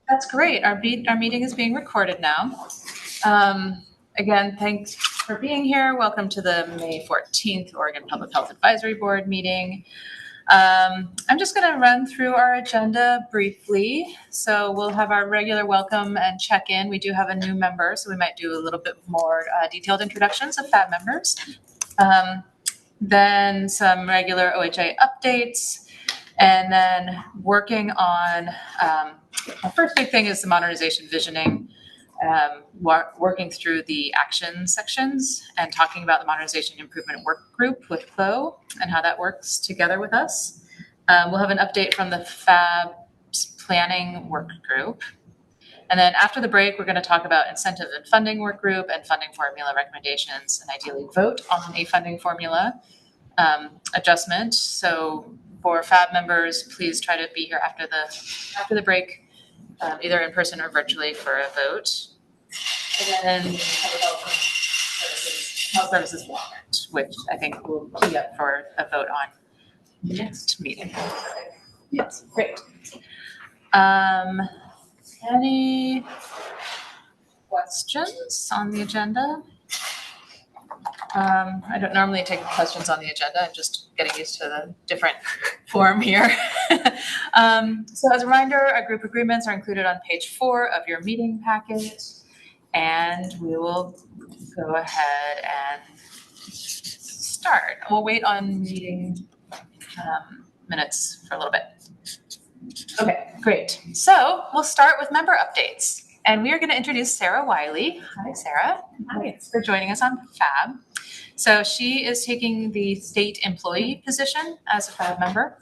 That's great. Our meeting is being recorded now. Again, thanks for being here. Welcome to the May 14th Oregon Public Health Advisory Board meeting. I'm just going to run through our agenda briefly. So we'll have our regular welcome and check-in. We do have a new member, so we might do a little bit more detailed introductions of FAB members. Then some regular OHA updates, and then working on our first big thing is the modernization visioning, working through the action sections and talking about the modernization improvement work group with Chloe and how that works together with us. We'll have an update from the FAB planning work group. And then after the break, we're going to talk about incentive and funding work group and funding formula recommendations, and ideally vote on a funding formula adjustment. So for FAB members, please try to be here after the break, either in person or virtually for a vote. And then health services warrant, which I think will key up for a vote on the next meeting. Yes, great. Any questions on the agenda? I don't normally take questions on the agenda. I'm just getting used to the different form here. So as a reminder, our group agreements are included on page 4 of your meeting packet. And we will go ahead and start. We'll wait on meeting minutes for a little bit. Okay, great. So we'll start with member updates. And we are going to introduce Sarah Wiley. Hi, Sarah. Hi. Thanks for joining us on FAB. So she is taking the state employee position as a FAB member.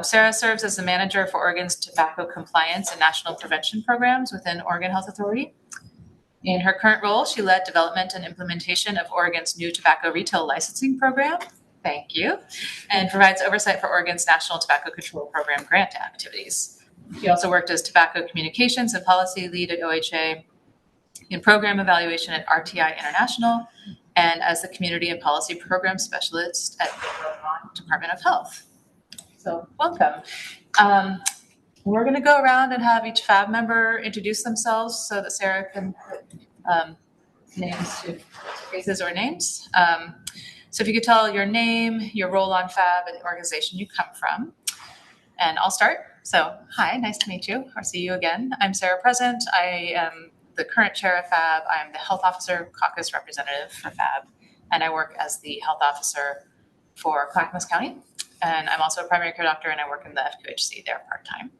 Sarah serves as the manager for Oregon's tobacco compliance and national prevention programs within Oregon Health Authority. In her current role, she led development and implementation of Oregon's new tobacco retail licensing program. Thank you. And provides oversight for Oregon's National Tobacco Control Program grant activities. She also worked as tobacco communications and policy lead at OHA, in program evaluation at RTI International, and as the community and policy program specialist at the Vermont Department of Health. So welcome. We're going to go around and have each FAB member introduce themselves so that Sarah can put names to faces or names. So if you could tell your name, your role on FAB, and the organization you come from. And I'll start. So hi, nice to meet you or see you again. I'm Sarah Present. I am the current chair of FAB. I'm the health officer caucus representative for FAB, and I work as the health officer for Clackamas County. And I'm also a primary care doctor, and I work in the FQHC there part-time.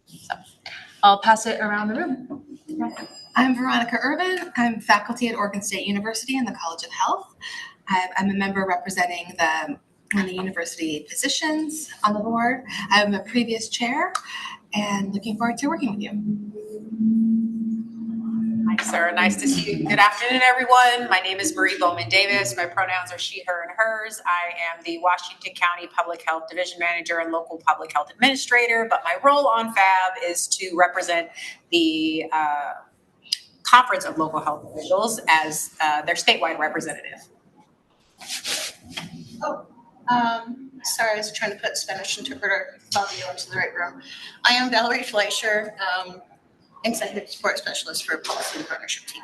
So I'll pass it around the room. I'm Veronica Irvin. I'm faculty at Oregon State University in the College of Health. I'm a member representing the university positions on the board. I'm a previous chair and looking forward to working with you. Hi, Sarah. Nice to see you. Good afternoon, everyone. My name is Marie Bowman Davis. My pronouns are she, her, and hers. I am the Washington County Public Health Division Manager and local public health administrator, but my role on FAB is to represent the Conference of Local Health Officials as their statewide representative. Sorry, I was trying to put Spanish interpreter audio into the right room. I am Valerie Fleischer, Executive Support Specialist for Policy and Partnership Team.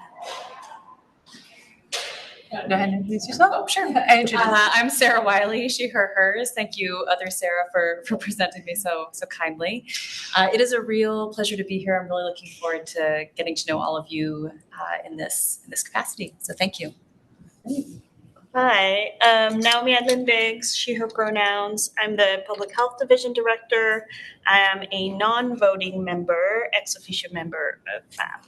Go ahead and introduce yourself. Oh, sure. I'm Sarah Wiley, she, her, hers. Thank you, other Sarah, for presenting me so kindly. It is a real pleasure to be here. I'm really looking forward to getting to know all of you in this capacity. So thank you. Hi, Naomi Edlin Biggs, she, her pronouns. I'm the Public Health Division Director. I am a non-voting member, ex officio member of FAB.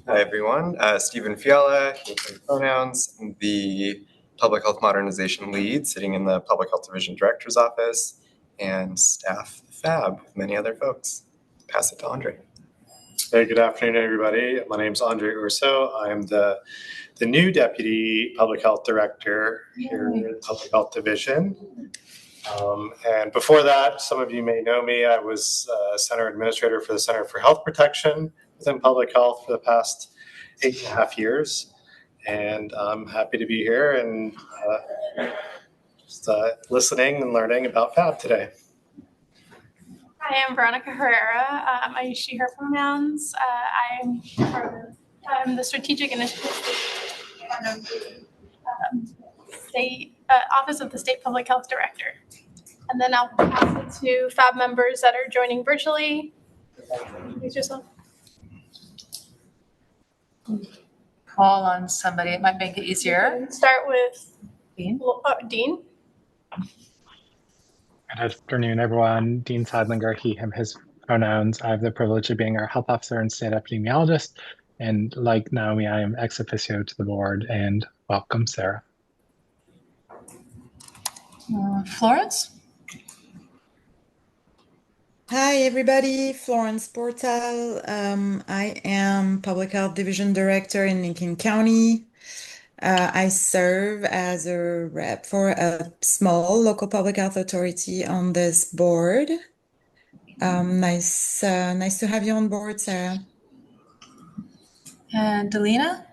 Hi, everyone. Stephen Fiala, he, him pronouns. I'm the Public Health Modernization Lead, sitting in the Public Health Division Director's Office, and staff FAB with many other folks. Pass it to Andre. Hey, good afternoon, everybody. My name is Andre Urso. I'm the new Deputy Public Health Director here in the Public Health Division. And before that, some of you may know me. I was Center Administrator for the Center for Health Protection within Public Health for the past 8.5 years. And I'm happy to be here and just listening and learning about FAB today. I am Veronica Herrera. I use she, her pronouns. I'm the Strategic Initiatives State Office of the State Public Health Director. And then I'll pass it to FAB members that are joining virtually. Introduce yourself. Call on somebody. It might make it easier. Start with Dean. Dean. Good afternoon, everyone. Dean Seidlinger, he, him, his pronouns. I have the privilege of being our health officer and state epidemiologist. And like Naomi, I am ex officio to the board. And welcome, Sarah. Florence? Hi, everybody. Florence Portal. I am Public Health Division Director in Lincoln County. I serve as a rep for a small local public health authority on this board. Nice to have you on board, Sarah. And Delina?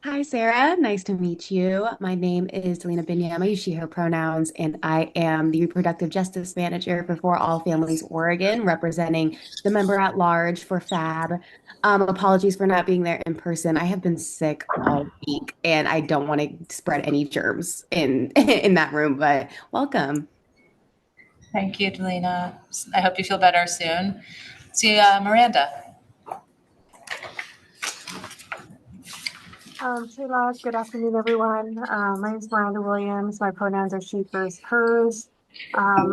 Hi, Sarah. Nice to meet you. My name is Delina Binyam. I use she, her pronouns, and I am the Reproductive Justice Manager for For All Families Oregon, representing the member at large for FAB. Apologies for not being there in person. I have been sick all week, and I don't want to spread any germs in that room, but welcome. Thank you, Delina. I hope you feel better soon. See, Miranda. Good afternoon, everyone. My name is Miranda Williams. My pronouns are she, hers. I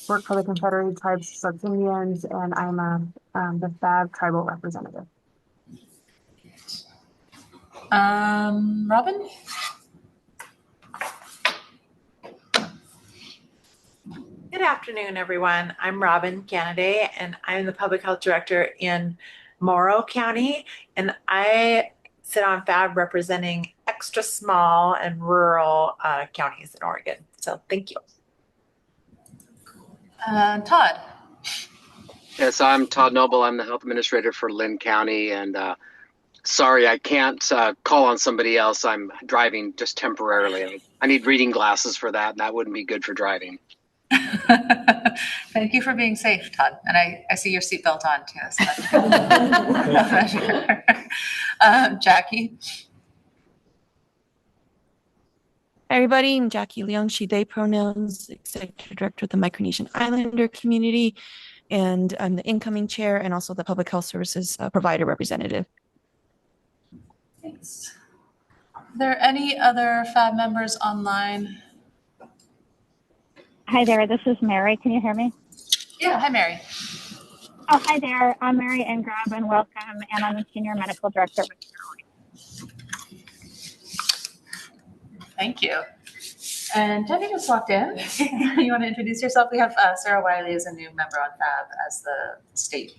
work for the Confederated Tribes of Indians, and I'm the FAB tribal representative. Robin? Good afternoon, everyone. I'm Robin Canaday, and I'm the Public Health Director in Morrow County, and I sit on FAB representing extra small and rural counties in Oregon. So thank you. Todd. Yes, I'm Todd Noble. I'm the health administrator for Lynn County, and sorry, I can't call on somebody else. I'm driving just temporarily. I need reading glasses for that, and that wouldn't be good for driving. Thank you for being safe, Todd. And I see your seatbelt on too. So that's good. Jackie. Hi, everybody. I'm Jackie Leung, she, they pronouns, Executive Director of the Micronesian Islander community. And I'm the incoming chair and also the Public Health Services provider representative. Thanks. Are there any other FAB members online? Hi there, this is Mary. Can you hear me? Yeah, hi, Mary. Oh, hi there. I'm Mary Ingrab, and welcome. And I'm the Senior Medical Director with Sterling. Thank you. And Debbie just walked in. You want to introduce yourself? We have Sarah Wiley as a new member on FAB as the state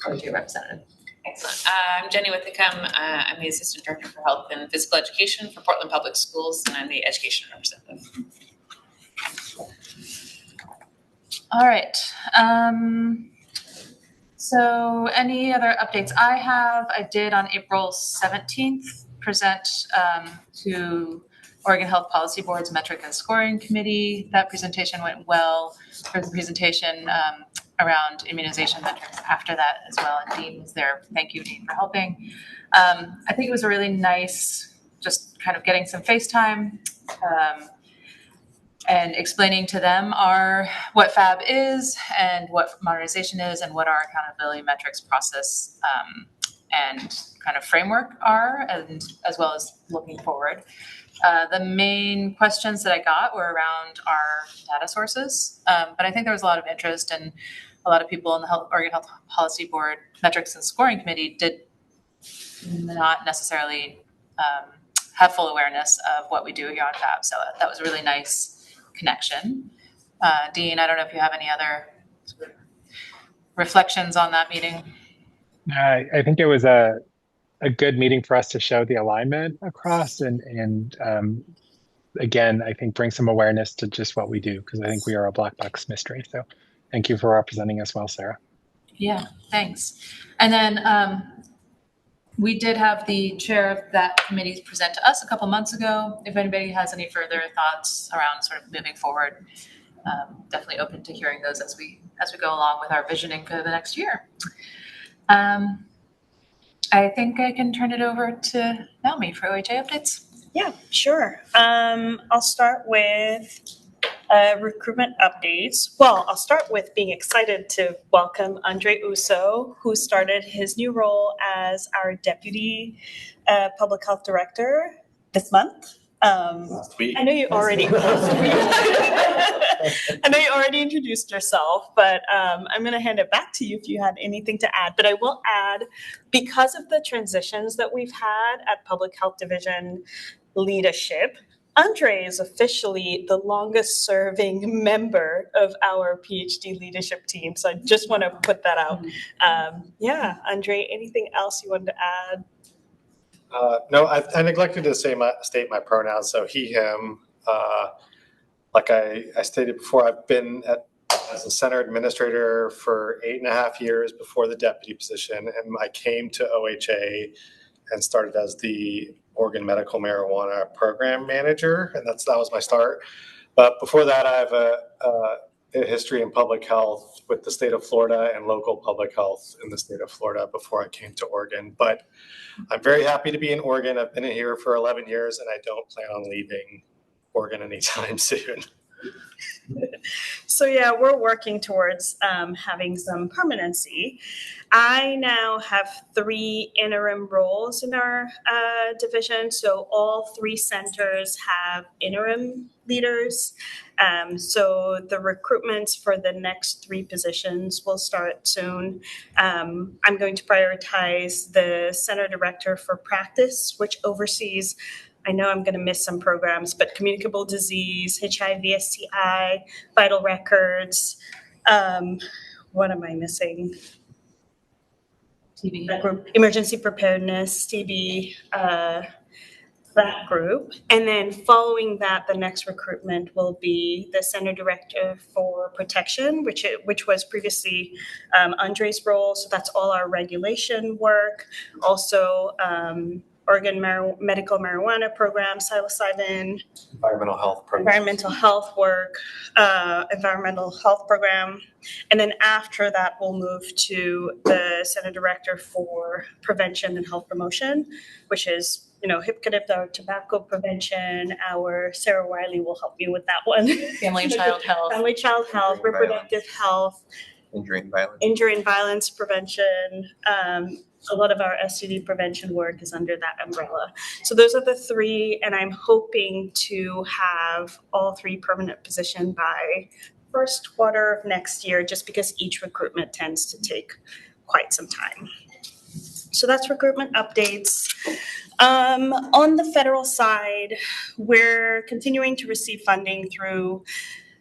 co-chair representative. Excellent. I'm Jenny Withicum. I'm the Assistant Director for Health and Physical Education for Portland Public Schools, and I'm the Education Representative. All right. So any other updates I did on April 17th present to Oregon Health Policy Board's Metric and Scoring Committee. That presentation went well. There was a presentation around immunization metrics after that as well. And Dean was there. Thank you, Dean, for helping. I think it was a really nice, just kind of getting some FaceTime and explaining to them what FAB is and what modernization is and what our accountability metrics process and kind of framework are, and as well as looking forward. The main questions that I got were around our data sources, but I think there was a lot of interest, and a lot of people in the Oregon Health Policy Board Metrics and Scoring Committee did not necessarily have full awareness of what we do here on FAB. So that was a really nice connection. Dean, I don't know if you have any other reflections on that meeting. I think it was a good meeting for us to show the alignment across and again, I think bring some awareness to just what we do, because I think we are a black box mystery. So thank you for representing us well, Sarah. Yeah, thanks. And then we did have the chair of that committee present to us a couple months ago. If anybody has any further thoughts around sort of moving forward definitely open to hearing those as we go along with our visioning for the next year. I think I can turn it over to Naomi for OHA updates. Yeah, sure. I'll start with recruitment updates. Well, I'll start with being excited to welcome Andre Uso, who started his new role as our Deputy Public Health Director this month. Last week. I know you already I know you already introduced yourself, but I'm going to hand it back to you if you had anything to add. But I will add, because of the transitions that we've had at Public Health Division leadership, Andre is officially the longest serving member of our PhD leadership team. So I just want to put that out. Yeah, Andre, anything else you wanted to add? No, I neglected to state my pronouns, so he, him. Like I stated before, I've been as a center administrator for 8.5 years before the deputy position, and I came to OHA and started as the Oregon Medical Marijuana Program Manager, and that was my start. But before that, I have a history in public health with the state of Florida and local public health in the state of Florida before I came to Oregon. But I'm very happy to be in Oregon. I've been here for 11 years, and I don't plan on leaving Oregon anytime soon. So yeah, we're working towards having some permanency. I now have 3 interim roles in our division. So all 3 centers have interim leaders. So the recruitments for the next 3 positions will start soon. I'm going to prioritize the center director for practice, which oversees, I know I'm going to miss some programs, but communicable disease, HIV, STI, vital records. What am I missing? TB. That group, emergency preparedness, TB, that group. And then following that, the next recruitment will be the center director for protection, which was previously Andre's role. So that's all our regulation work. Also, Oregon Medical Marijuana Program, psilocybin, Environmental health program. Environmental health work, environmental health program. And then after that, we'll move to the center director for prevention and health promotion, which is, hip cannabis, tobacco prevention. Our Sarah Wiley will help me with that one. Family and child health. Family, child health, reproductive health. Injury and violence. Injury and violence prevention. A lot of our STD prevention work is under that umbrella. So those are the 3, and I'm hoping to have all 3 permanent positions by first quarter of next year, just because each recruitment tends to take quite some time. So that's recruitment updates. On the federal side, we're continuing to receive funding through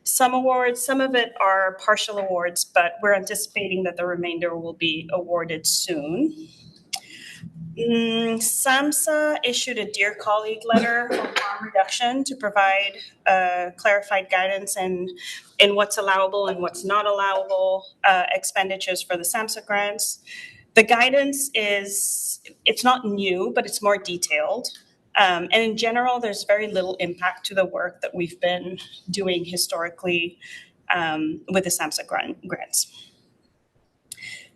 some awards. Some of it are partial awards, but we're anticipating that the remainder will be awarded soon. SAMHSA issued a Dear Colleague letter on harm reduction to provide clarified guidance in what's allowable and what's not allowable expenditures for the SAMHSA grants. The guidance it's not new, but it's more detailed. And in general, there's very little impact to the work that we've been doing historically with the SAMHSA grants.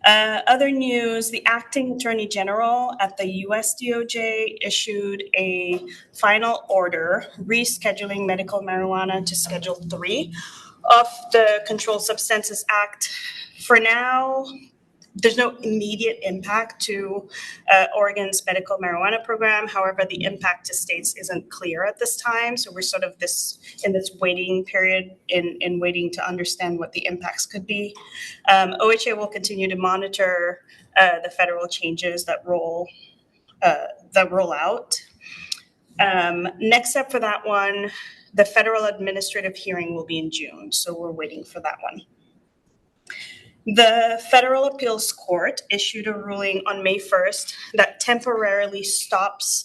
Other news, the acting attorney general at the US DOJ issued a final order rescheduling medical marijuana to Schedule 3 of the Controlled Substances Act. For now, there's no immediate impact to Oregon's medical marijuana program. However, the impact to states isn't clear at this time. So we're sort of in this waiting period in waiting to understand what the impacts could be. OHA will continue to monitor the federal changes that roll out. Next step for that one, the federal administrative hearing will be in June. So we're waiting for that one. The Federal Appeals Court issued a ruling on May 1st that temporarily stops,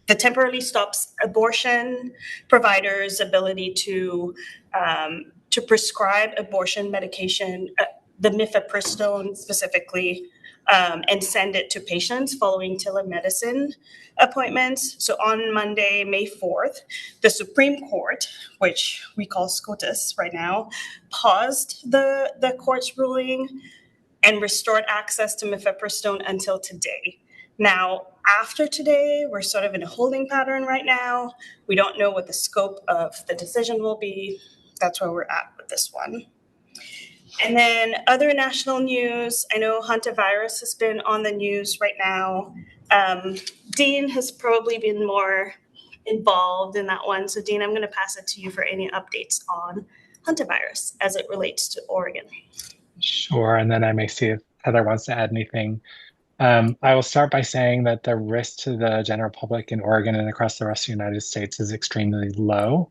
temporarily stops abortion providers' ability to prescribe abortion medication, the mifepristone specifically, and send it to patients following telemedicine appointments. So on Monday, May 4th, the Supreme Court, which we call SCOTUS right now, paused the court's ruling and restored access to mifepristone until today. Now, after today, we're sort of in a holding pattern right now. We don't know what the scope of the decision will be. That's where we're at with this one. And then other national news, I know hantavirus has been on the news right now. Dean has probably been more involved in that one. So Dean, I'm going to pass it to you for any updates on hantavirus as it relates to Oregon. Sure, and then I may see if Heather wants to add anything. I will start by saying that the risk to the general public in Oregon and across the rest of the United States is extremely low.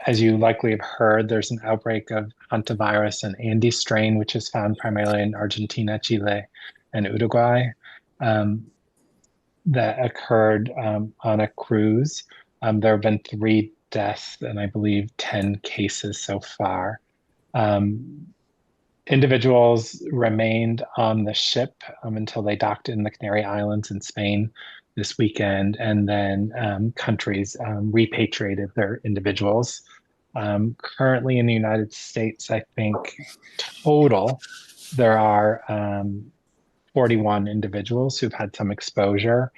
As you likely have heard, there's an outbreak of hantavirus, an Andes strain, which is found primarily in Argentina, Chile, and Uruguay, that occurred on a cruise. There have been 3 deaths and I believe 10 cases so far. Individuals remained on the ship until they docked in the Canary Islands in Spain this weekend, and then countries repatriated their individuals. Currently in the United States, I think total, there are 41 individuals who've had some exposure.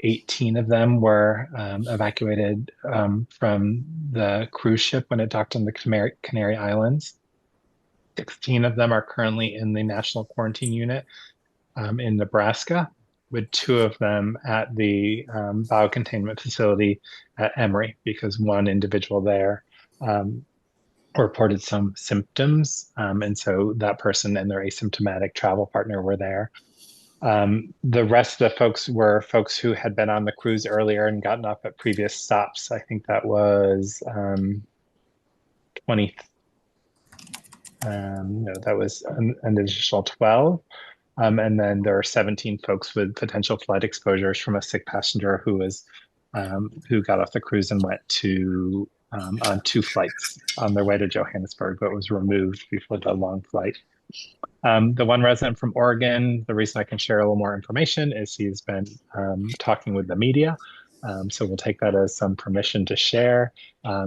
18 of them were evacuated from the cruise ship when it docked on the Canary Islands. 16 of them are currently in the National Quarantine Unit in Nebraska, with 2 of them at the biocontainment facility at Emory, because one individual there reported some symptoms, and so that person and their asymptomatic travel partner were there. The rest of the folks were folks who had been on the cruise earlier and gotten off at previous stops. I think that was 20. No, that was an additional 12. And then there are 17 folks with potential flight exposures from a sick passenger who got off the cruise and went to on 2 flights on their way to Johannesburg, but was removed before the long flight. The one resident from Oregon, the reason I can share a little more information is he's been talking with the media. So we'll take that as some permission to share,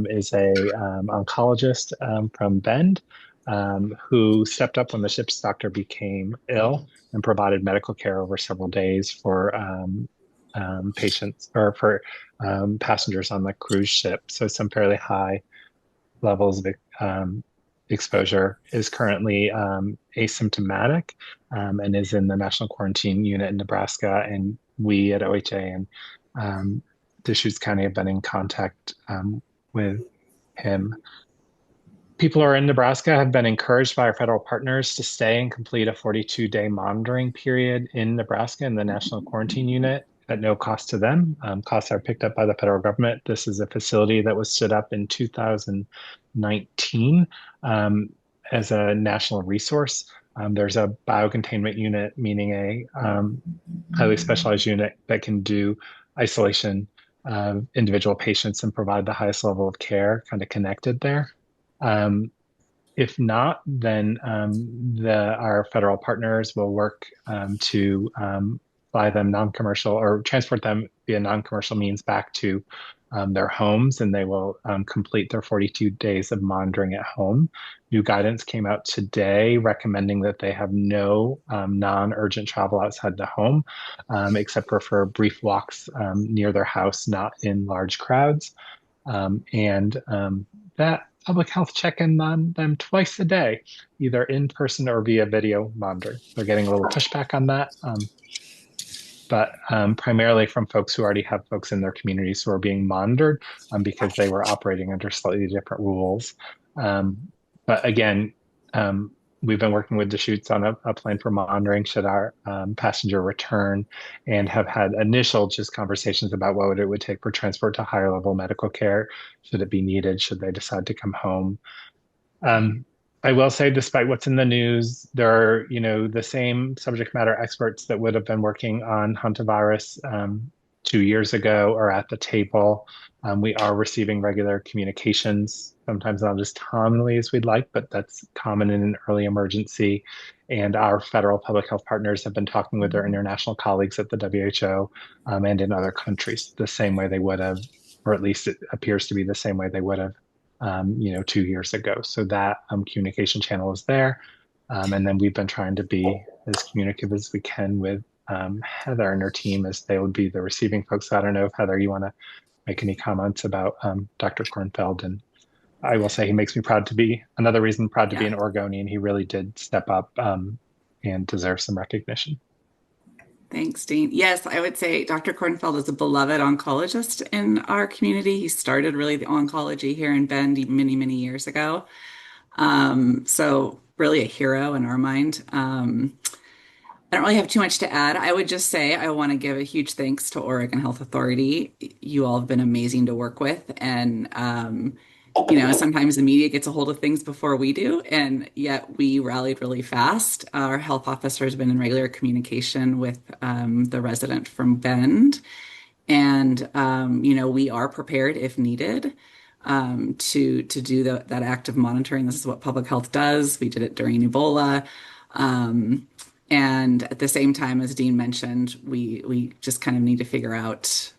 is a oncologist from Bend, who stepped up when the ship's doctor became ill and provided medical care over several days for patients or for passengers on the cruise ship. So some fairly high levels of exposure, is currently asymptomatic and is in the National Quarantine Unit in Nebraska. And we at OHA and Deschutes County have been in contact with him. People who are in Nebraska have been encouraged by our federal partners to stay and complete a 42-day monitoring period in Nebraska in the National Quarantine Unit at no cost to them. Costs are picked up by the federal government. This is a facility that was stood up in 2019 as a national resource. There's a biocontainment unit, meaning a highly specialized unit that can do isolation of individual patients and provide the highest level of care kind of connected there. If not, then our federal partners will work to fly them non-commercial or transport them via non-commercial means back to their homes, and they will complete their 42 days of monitoring at home. New guidance came out today recommending that they have no non-urgent travel outside the home, except for brief walks near their house, not in large crowds. That public health check-in on them twice a day, either in person or via video monitor. They're getting a little pushback on that, but primarily from folks who already have folks in their communities who are being monitored because they were operating under slightly different rules. But again, we've been working with Deschutes on a plan for monitoring should our passenger return, and have had initial just conversations about what it would take for transport to higher level medical care, should it be needed, should they decide to come home. I will say, despite what's in the news, there are, the same subject matter experts that would have been working on hantavirus 2 years ago are at the table. We are receiving regular communications, sometimes not as commonly as we'd like, but that's common in an early emergency. And our federal public health partners have been talking with their international colleagues at the WHO and in other countries the same way they would have, or at least it appears to be the same way they would have, 2 years ago. So that communication channel is there. And then we've been trying to be as communicative as we can with Heather and her team, as they would be the receiving folks. So I don't know if Heather, you want to make any comments about Dr. Kornfeld. And I will say he makes me proud to be, another reason proud to be an Oregonian. He really did step up and deserves some recognition. Thanks, Dean. Yes, I would say Dr. Kornfeld is a beloved oncologist in our community. He started really the oncology here in Bend many, many years ago. So really a hero in our mind. I don't really have too much to add. I would just say I want to give a huge thanks to Oregon Health Authority. You all have been amazing to work with. And, sometimes the media gets a hold of things before we do, and yet we rallied really fast. Our health officer has been in regular communication with the resident from Bend. And, we are prepared if needed to do that active monitoring. This is what public health does. We did it during Ebola. And at the same time, as Dean mentioned, we just kind of need to figure out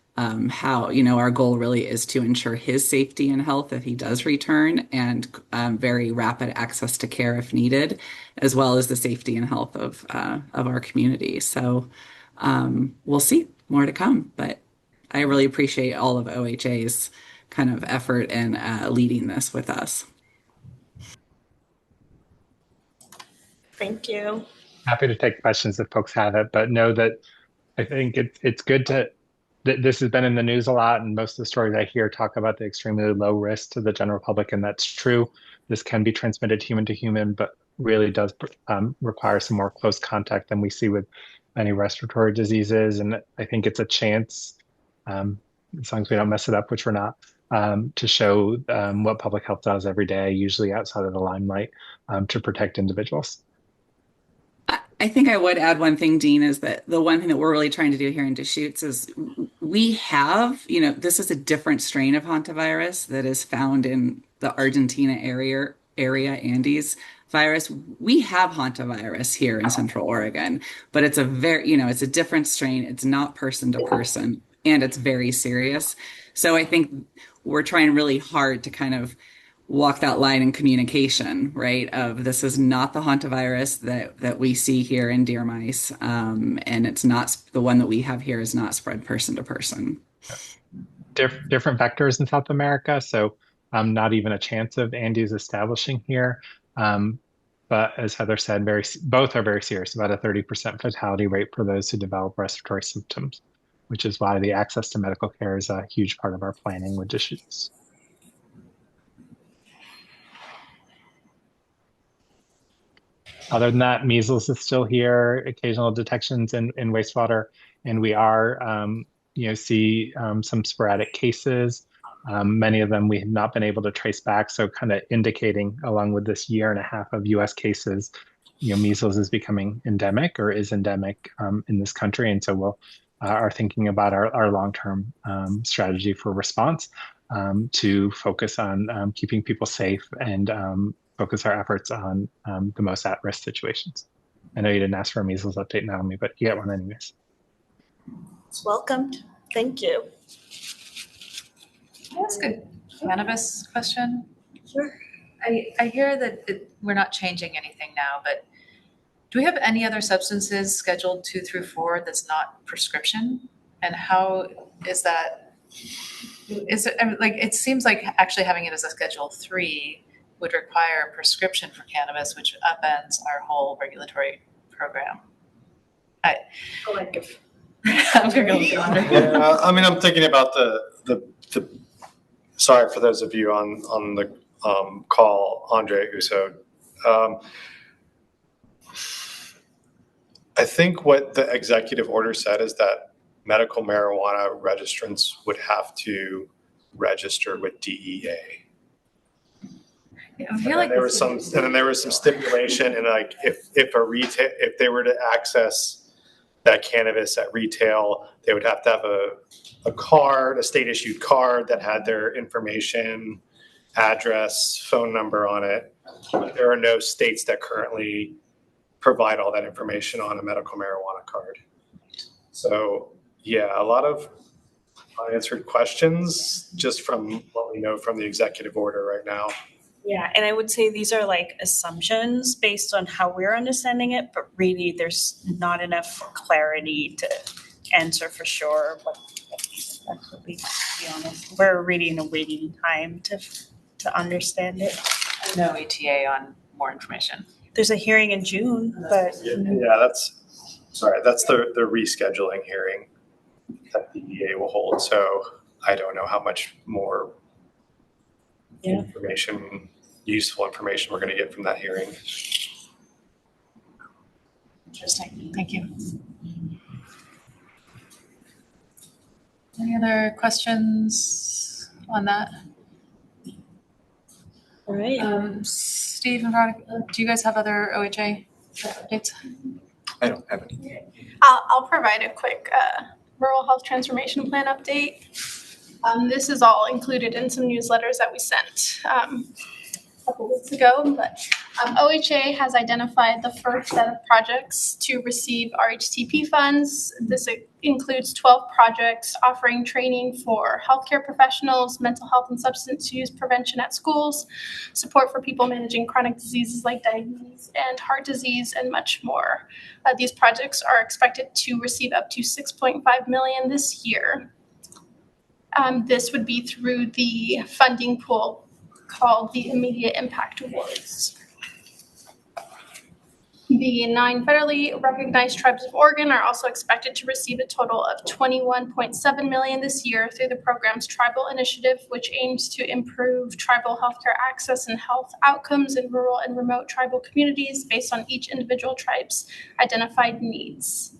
how, our goal really is to ensure his safety and health if he does return, and very rapid access to care if needed, as well as the safety and health of our community. So we'll see, more to come. But I really appreciate all of OHA's kind of effort in leading this with us. Thank you. Happy to take questions if folks have it, but know that I think it's good that this has been in the news a lot, and most of the stories I hear talk about the extremely low risk to the general public, and that's true. This can be transmitted human to human, but really does require some more close contact than we see with many respiratory diseases. And I think it's a chance, as long as we don't mess it up, which we're not, to show what public health does every day, usually outside of the limelight, to protect individuals. I think I would add one thing, Dean, is that the one thing that we're really trying to do here in Deschutes is we have, this is a different strain of hantavirus that is found in the Argentina area, Andes virus. We have hantavirus here in Central Oregon, but it's a very, it's a different strain. It's not person to person, and it's very serious. So I think we're trying really hard to kind of walk that line in communication, right? Of this is not the hantavirus that we see here in deer mice, and it's not, the one that we have here is not spread person to person. Different vectors in South America, so not even a chance of Andes establishing here. But as Heather said, both are very serious, about a 30% fatality rate for those who develop respiratory symptoms, which is why the access to medical care is a huge part of our planning with Deschutes. Other than that, measles is still here, occasional detections in wastewater, and we are, see some sporadic cases. Many of them we have not been able to trace back, so kind of indicating, along with this 1.5 years of US cases, measles is becoming endemic or is endemic in this country. And so we'll are thinking about our long-term strategy for response to focus on keeping people safe and focus our efforts on the most at-risk situations. I know you didn't ask for a measles update, Naomi, but you get one anyways. It's welcomed. Thank you. That's good. Cannabis question. Sure. I hear that we're not changing anything now, but do we have any other substances scheduled 2 through 4 that's not prescription? And how is that? It seems like actually having it as a Schedule 3 would require a prescription for cannabis, which upends our whole regulatory program. I'm I'm thinking about the sorry for those of you on the call, Andre Uso. I think what the executive order said is that medical marijuana registrants would have to register with DEA. Yeah, I feel like there was some stipulation, and like if they were to access that cannabis at retail, they would have to have a card, a state issued card that had their information, address, phone number on it. There are no states that currently provide all that information on a medical marijuana card. So yeah, a lot of unanswered questions just from what we know from the executive order right now. Yeah, and I would say these are like assumptions based on how we're understanding it, but really there's not enough clarity to answer for sure what these actually, to be honest. We're really in a waiting time to understand it. No ETA on more information. There's a hearing in June, but Yeah, that's the rescheduling hearing that the EA will hold. So I don't know how much more information, useful information we're going to get from that hearing. Interesting. Thank you. Any other questions on that? All right. Steve and Veronica, do you guys have other OHA updates? I don't have any. I'll provide a quick rural health transformation plan update. This is all included in some newsletters that we sent a couple weeks ago, but OHA has identified the first set of projects to receive RHTP funds. This includes 12 projects offering training for healthcare professionals, mental health and substance use prevention at schools, support for people managing chronic diseases like diabetes and heart disease, and much more. These projects are expected to receive up to $6.5 million this year. This would be through the funding pool called the Immediate Impact Awards. The 9 federally recognized tribes of Oregon are also expected to receive a total of $21.7 million this year through the program's Tribal Initiative, which aims to improve tribal healthcare access and health outcomes in rural and remote tribal communities based on each individual tribe's identified needs.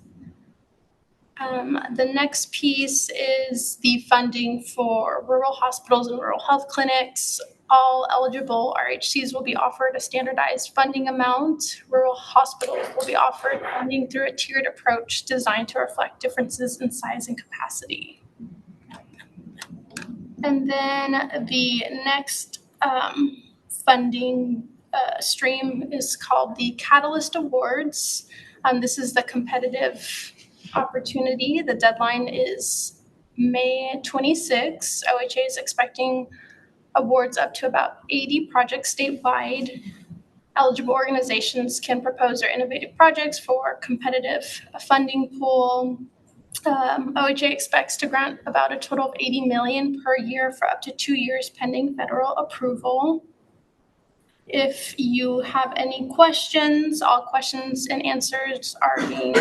The next piece is the funding for rural hospitals and rural health clinics. All eligible RHCs will be offered a standardized funding amount. Rural hospitals will be offered funding through a tiered approach designed to reflect differences in size and capacity. And then the next funding stream is called the Catalyst Awards. This is the competitive opportunity. The deadline is May 26. OHA is expecting awards up to about 80 projects statewide. Eligible organizations can propose their innovative projects for competitive funding pool. OHA expects to grant about a total of $80 million per year for up to 2 years pending federal approval. If you have any questions, all questions and answers are being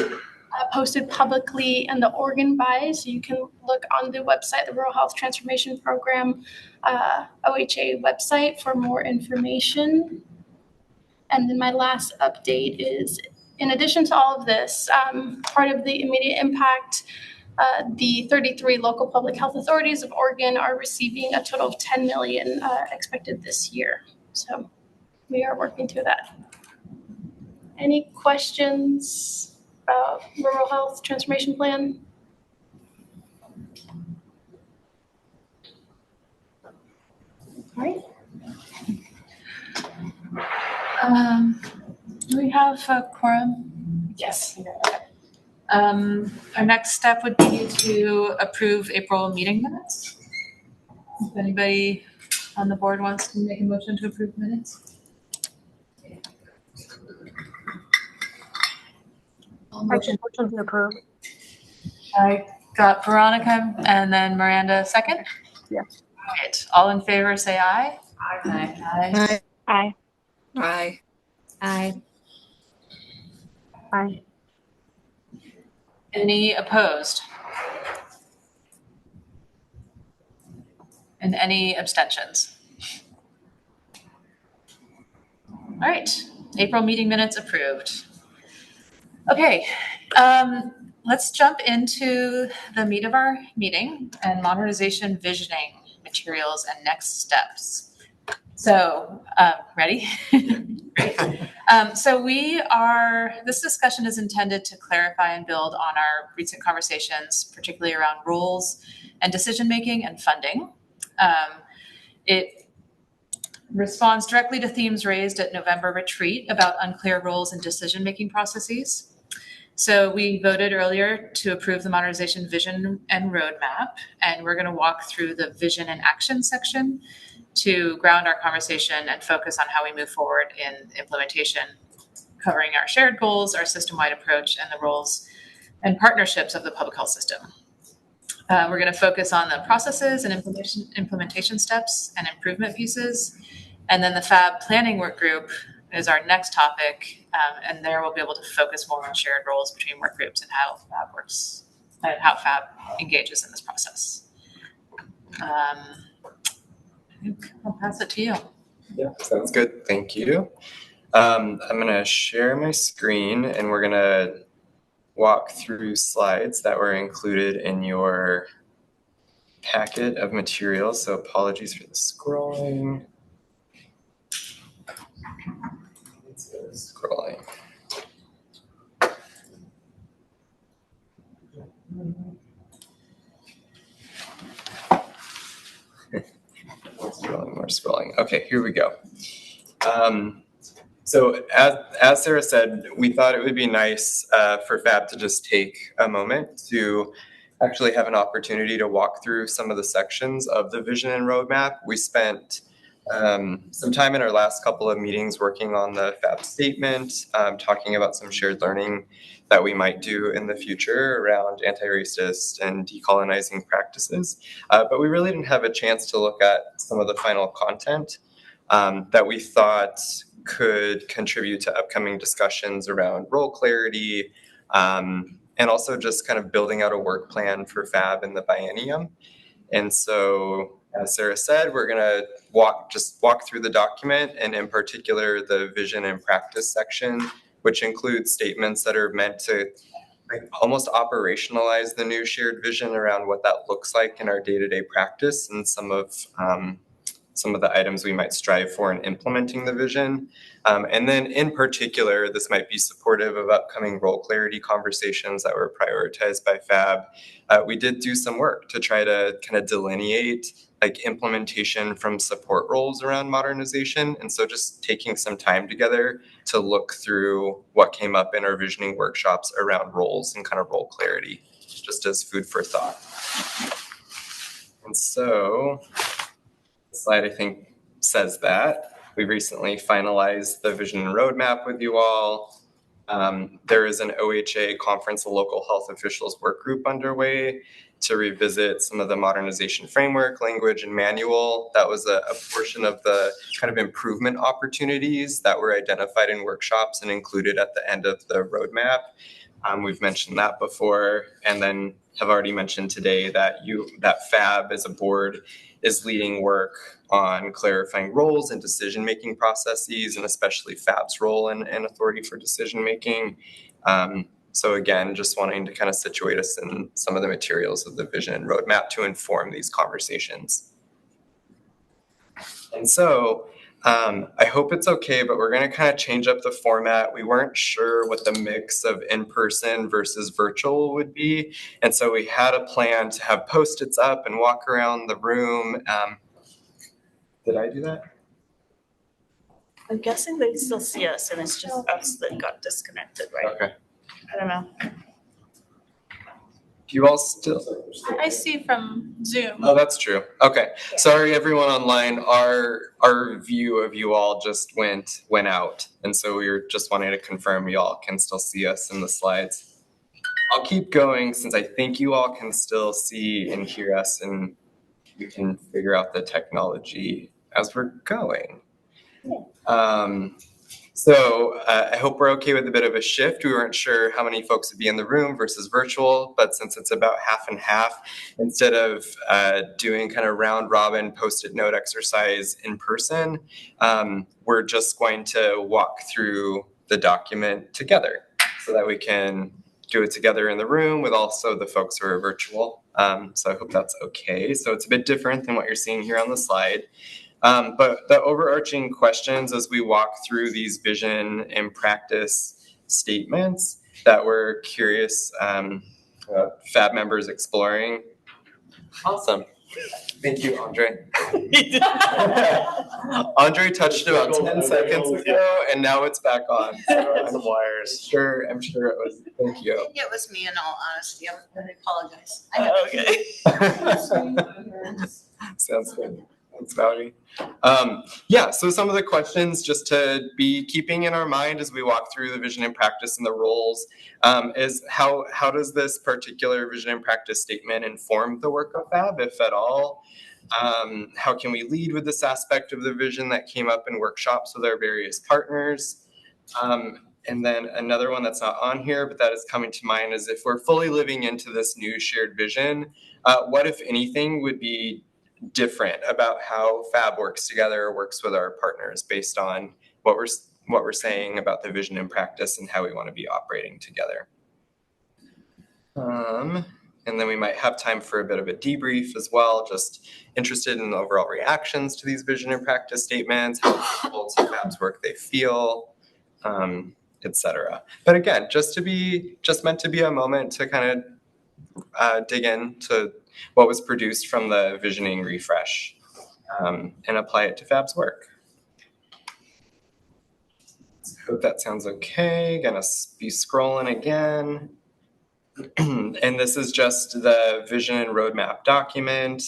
posted publicly in the Oregon Buy, so you can look on the website, the Rural Health Transformation Program OHA website for more information. And then my last update is, in addition to all of this, part of the immediate impact, the 33 local public health authorities of Oregon are receiving a total of $10 million expected this year. So we are working through that. Any questions about rural health transformation plan? All right. Do we have a quorum? Yes. Our next step would be to approve April meeting minutes. If anybody on the board wants to make a motion to approve minutes. Motion to approve. I got Veronica and then Miranda second. Yeah. All right. All in favor, say aye. Aye. Aye. Aye. Aye. Aye. Any opposed? And any abstentions? All right. April meeting minutes approved. Okay, let's jump into the meat of our meeting and modernization visioning materials and next steps. So, ready? Great. This discussion is intended to clarify and build on our recent conversations, particularly around roles and decision-making and funding. It responds directly to themes raised at November retreat about unclear roles and decision-making processes. So we voted earlier to approve the modernization vision and roadmap, and we're going to walk through the vision and action section to ground our conversation and focus on how we move forward in implementation, covering our shared goals, our system-wide approach, and the roles and partnerships of the public health system. We're going to focus on the processes and implementation steps and improvement pieces. And then the FAB planning work group is our next topic. And there we'll be able to focus more on shared roles between work groups and how FAB works and how FAB engages in this process. I think I'll pass it to you. Yeah, sounds good. Thank you. I'm going to share my screen and we're going to walk through slides that were included in your packet of materials. So apologies for the scrolling. Let's go scrolling. More scrolling. Okay, here we go. So as Sarah said, we thought it would be nice for FAB to just take a moment to actually have an opportunity to walk through some of the sections of the vision and roadmap. We spent some time in our last couple of meetings working on the FAB statement, talking about some shared learning that we might do in the future around anti-racist and decolonizing practices. But we really didn't have a chance to look at some of the final content that we thought could contribute to upcoming discussions around role clarity, and also just kind of building out a work plan for FAB in the biennium. And so, as Sarah said, we're going to walk through the document, and in particular, the vision and practice section, which includes statements that are meant to almost operationalize the new shared vision around what that looks like in our day-to-day practice, and some of the items we might strive for in implementing the vision. And then in particular, this might be supportive of upcoming role clarity conversations that were prioritized by FAB. We did do some work to try to kind of delineate implementation from support roles around modernization. And so just taking some time together to look through what came up in our visioning workshops around roles and kind of role clarity, just as food for thought. And so the slide, I think, says that. We recently finalized the vision and roadmap with you all. There is an OHA Conference of Local Health Officials work group underway to revisit some of the modernization framework, language, and manual. That was a portion of the kind of improvement opportunities that were identified in workshops and included at the end of the roadmap. We've mentioned that before, and then have already mentioned today that FAB as a board is leading work on clarifying roles and decision-making processes, and especially FAB's role and authority for decision-making. So again, just wanting to kind of situate us in some of the materials of the vision and roadmap to inform these conversations. And so I hope it's okay, but we're going to kind of change up the format. We weren't sure what the mix of in-person versus virtual would be. And so we had a plan to have Post-its up and walk around the room. Did I do that? I'm guessing they still see us and it's just us that got disconnected, right? Okay. I don't know. Do you all still? I see from Zoom. Oh, that's true. Okay. Sorry, everyone online. Our view of you all just went out. And so we were just wanting to confirm you all can still see us in the slides. I'll keep going since I think you all can still see and hear us, and we can figure out the technology as we're going. So I hope we're okay with a bit of a shift. We weren't sure how many folks would be in the room versus virtual, but since it's about half and half, instead of doing kind of round robin Post-it note exercise in person, we're just going to walk through the document together so that we can do it together in the room with also the folks who are virtual. So I hope that's okay. So it's a bit different than what you're seeing here on the slide. But the overarching questions as we walk through these vision and practice statements that we're curious FAB members exploring. Awesome. Thank you, Andre. Andre touched about 10 seconds ago, and now it's back on. So Some wires. I'm sure it was. Thank you. I think it was me in all honesty. I apologize. Sounds good. Thanks, Valerie. Yeah, so some of the questions just to be keeping in our mind as we walk through the vision and practice and the roles is how does this particular vision and practice statement inform the work of FAB, if at all? How can we lead with this aspect of the vision that came up in workshops with our various partners? And then another one that's not on here, but that is coming to mind, is if we're fully living into this new shared vision, what, if anything, would be different about how FAB works together or works with our partners based on what we're saying about the vision and practice and how we want to be operating together. And then we might have time for a bit of a debrief as well, just interested in the overall reactions to these vision and practice statements, how people to FAB's work they feel, etc. But again, just meant to be a moment to kind of dig into what was produced from the visioning refresh and apply it to FAB's work. Hope that sounds okay. Gonna be scrolling again. And this is just the vision and roadmap document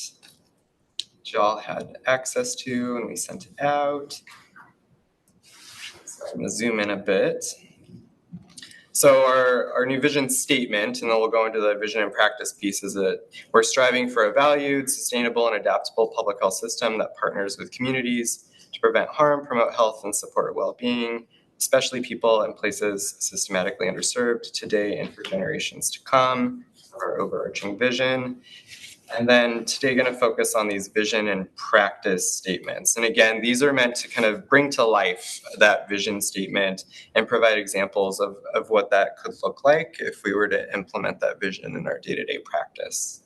that you all had access to and we sent it out. So I'm gonna zoom in a bit. So our new vision statement, and then we'll go into the vision and practice piece, is that we're striving for a valued, sustainable, and adaptable public health system that partners with communities to prevent harm, promote health, and support well-being, especially people and places systematically underserved today and for generations to come, our overarching vision. And then today going to focus on these vision and practice statements. And again, these are meant to kind of bring to life that vision statement and provide examples of what that could look like if we were to implement that vision in our day-to-day practice.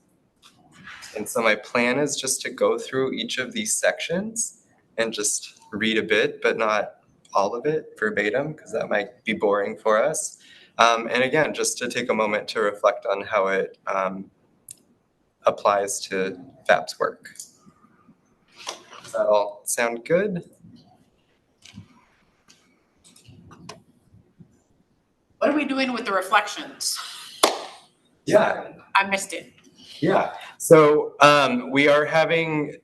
And so my plan is just to go through each of these sections and just read a bit, but not all of it verbatim, because that might be boring for us. And again, just to take a moment to reflect on how it applies to FAB's work. Does that all sound good? What are we doing with the reflections? Yeah. I missed it. Yeah. So we are having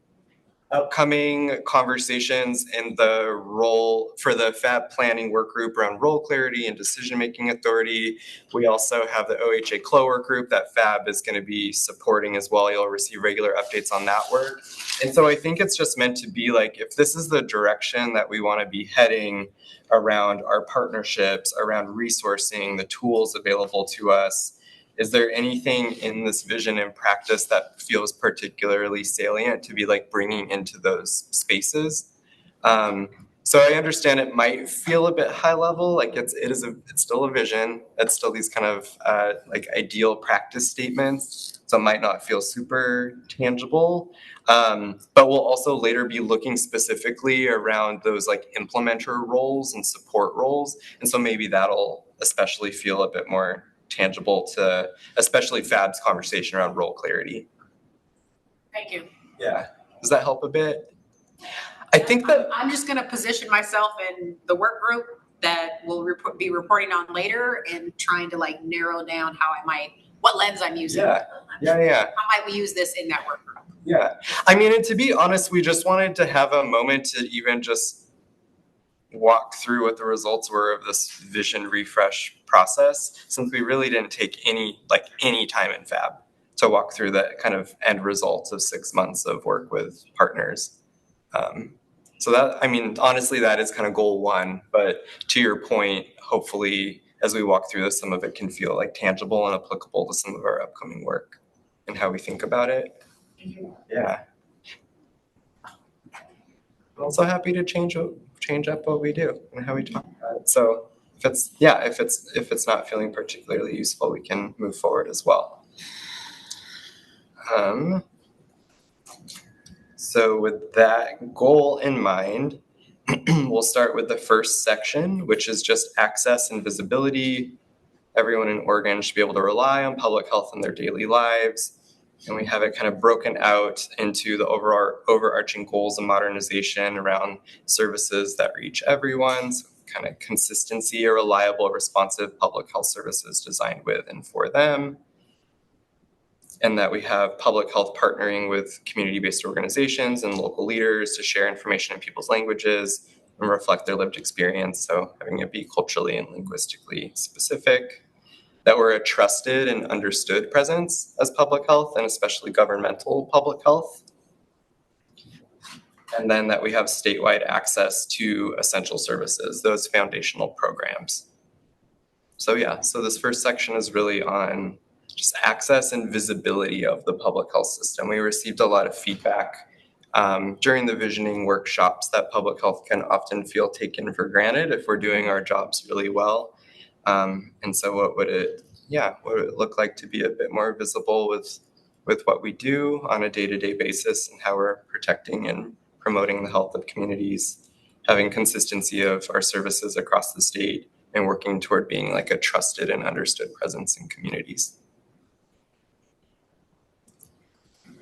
upcoming conversations in the role for the FAB planning work group around role clarity and decision-making authority. We also have the OHA CLO work group that FAB is going to be supporting as well. You'll receive regular updates on that work. And so I think it's just meant to be like, if this is the direction that we want to be heading around our partnerships, around resourcing the tools available to us, is there anything in this vision and practice that feels particularly salient to be like bringing into those spaces? So I understand it might feel a bit high level, like it's still a vision. It's still these kind of like ideal practice statements. So it might not feel super tangible, but we'll also later be looking specifically around those like implementer roles and support roles. And so maybe that'll especially feel a bit more tangible to especially FAB's conversation around role clarity. Thank you. Yeah, does that help a bit? I think that I'm just going to position myself in the work group that we'll be reporting on later and trying to like narrow down what lens I'm using. Yeah. How might we use this in that work group? Yeah, I mean, and to be honest, we just wanted to have a moment to even just walk through what the results were of this vision refresh process, since we really didn't take any time in FAB to walk through the kind of end results of 6 months of work with partners. So that, I mean, honestly, that is kind of goal one, but to your point, hopefully as we walk through this, some of it can feel like tangible and applicable to some of our upcoming work and how we think about it. Yeah. I'm also happy to change up what we do and how we talk about it. So if it's not feeling particularly useful, we can move forward as well. So with that goal in mind, we'll start with the first section, which is just access and visibility. Everyone in Oregon should be able to rely on public health in their daily lives. And we have it kind of broken out into the overarching goals of modernization around services that reach everyone. So kind of consistency, or reliable, responsive public health services designed with and for them. And that we have public health partnering with community-based organizations and local leaders to share information in people's languages and reflect their lived experience. So having it be culturally and linguistically specific. That we're a trusted and understood presence as public health, and especially governmental public health. And then that we have statewide access to essential services, those foundational programs. So yeah, so this first section is really on just access and visibility of the public health system. We received a lot of feedback during the visioning workshops that public health can often feel taken for granted if we're doing our jobs really well. And so what would it look like to be a bit more visible with what we do on a day-to-day basis and how we're protecting and promoting the health of communities, having consistency of our services across the state, and working toward being like a trusted and understood presence in communities.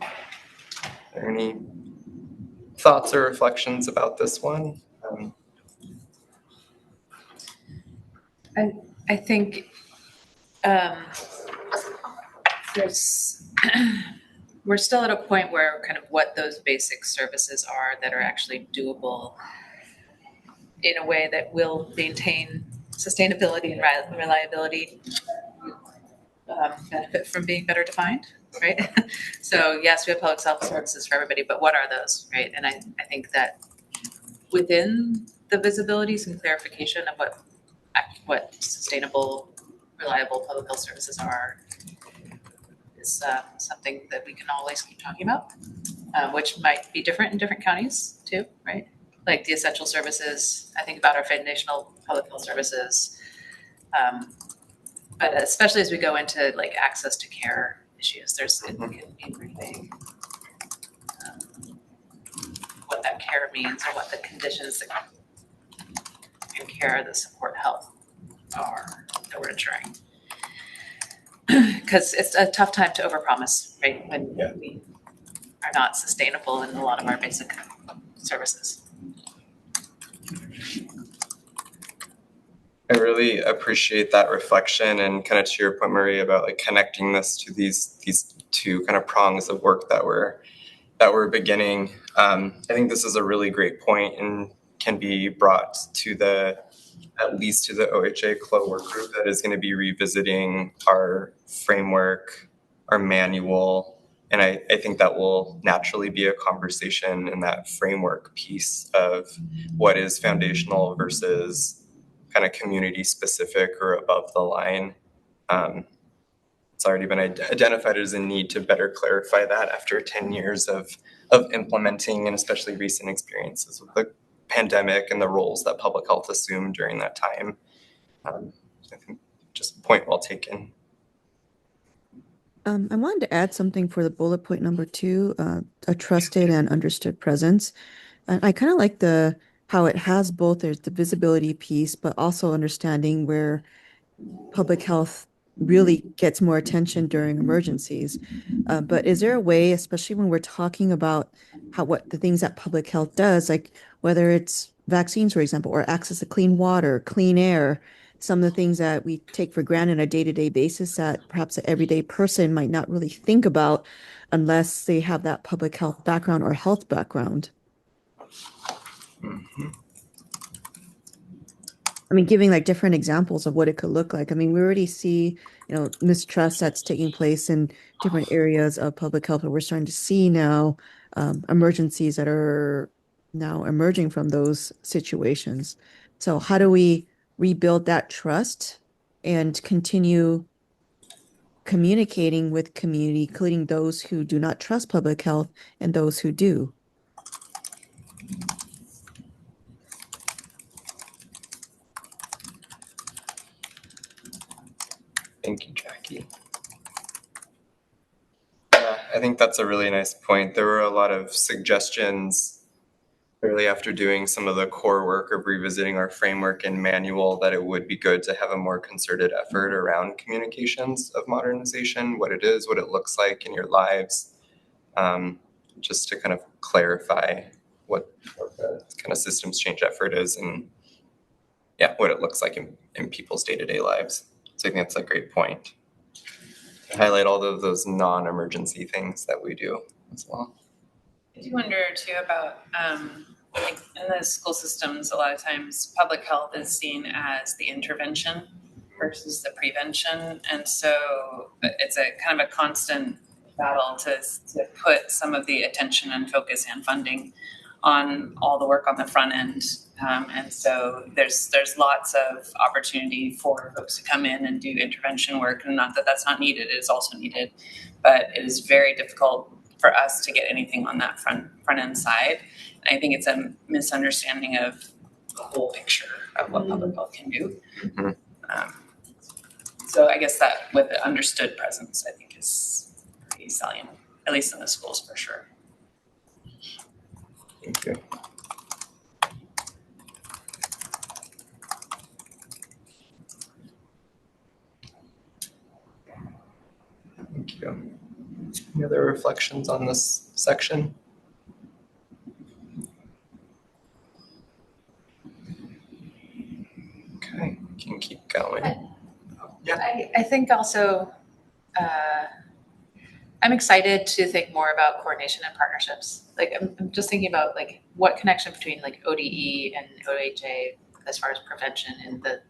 Are there any thoughts or reflections about this one? I think we're still at a point where kind of what those basic services are that are actually doable in a way that will maintain sustainability and reliability benefit from being better defined, right? So yes, we have public health services for everybody, but what are those, right? And I think that within the visibility, some clarification of what sustainable, reliable public health services are is something that we can always keep talking about, which might be different in different counties too, right? Like the essential services, I think about our foundational public health services, but especially as we go into like access to care issues, it can be pretty big. What that care means, or what the conditions that and care that support health are that we're ensuring. Because it's a tough time to overpromise, right? When we are not sustainable in a lot of our basic services. I really appreciate that reflection, and kind of to your point, Marie, about like connecting this to these two kind of prongs of work that we're beginning. I think this is a really great point and can be brought to at least to the OHA CLO work group that is going to be revisiting our framework, our manual, and I think that will naturally be a conversation in that framework piece of what is foundational versus kind of community specific or above the line. It's already been identified as a need to better clarify that after 10 years of implementing, and especially recent experiences with the pandemic and the roles that public health assumed during that time. I think just point well taken. I wanted to add something for the bullet point number 2, a trusted and understood presence. And I kind of like how it has both. There's the visibility piece, but also understanding where public health really gets more attention during emergencies. But is there a way, especially when we're talking about what the things that public health does, like whether it's vaccines, for example, or access to clean water, clean air, some of the things that we take for granted on a day-to-day basis that perhaps an everyday person might not really think about unless they have that public health background or health background. Mm-hmm. I mean, giving like different examples of what it could look like. I mean, we already see, mistrust that's taking place in different areas of public health, but we're starting to see now emergencies that are now emerging from those situations. So how do we rebuild that trust and continue communicating with community, including those who do not trust public health and those who do? Thank you, Jackie. I I think that's a really nice point. There were a lot of suggestions early after doing some of the core work of revisiting our framework and manual that it would be good to have a more concerted effort around communications of modernization, what it is, what it looks like in your lives, just to kind of clarify what the kind of systems change effort is and what it looks like in people's day-to-day lives. So I think that's a great point. Highlight all of those non-emergency things that we do as well. I do wonder too about like in the school systems, a lot of times public health is seen as the intervention versus the prevention, and so it's a kind of a constant battle to put some of the attention and focus and funding on all the work on the front end. And so there's lots of opportunity for folks to come in and do intervention work, and not that that's not needed, it is also needed, but it is very difficult for us to get anything on that front end side. And I think it's a misunderstanding of the whole picture of what public health can do. So I guess that with the understood presence, I think is pretty salient, at least in the schools for sure. Thank you. Thank you. Any other reflections on this section? Okay, we can keep going. I think also I'm excited to think more about coordination and partnerships. Like I'm just thinking about like what connection between like ODE and OHA as far as prevention and the,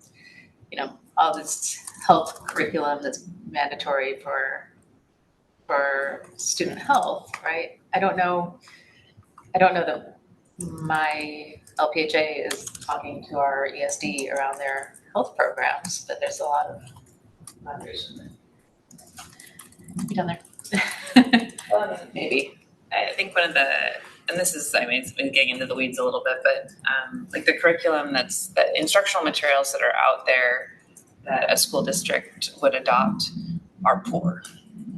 you know, all this health curriculum that's mandatory for student health, right? I don't know that my LPHA is talking to our ESD around their health programs, but there's a lot of collaboration. You done there? Maybe. I think one of the, and this is, I mean, it's been getting into the weeds a little bit, but like the curriculum the instructional materials that are out there that a school district would adopt are poor.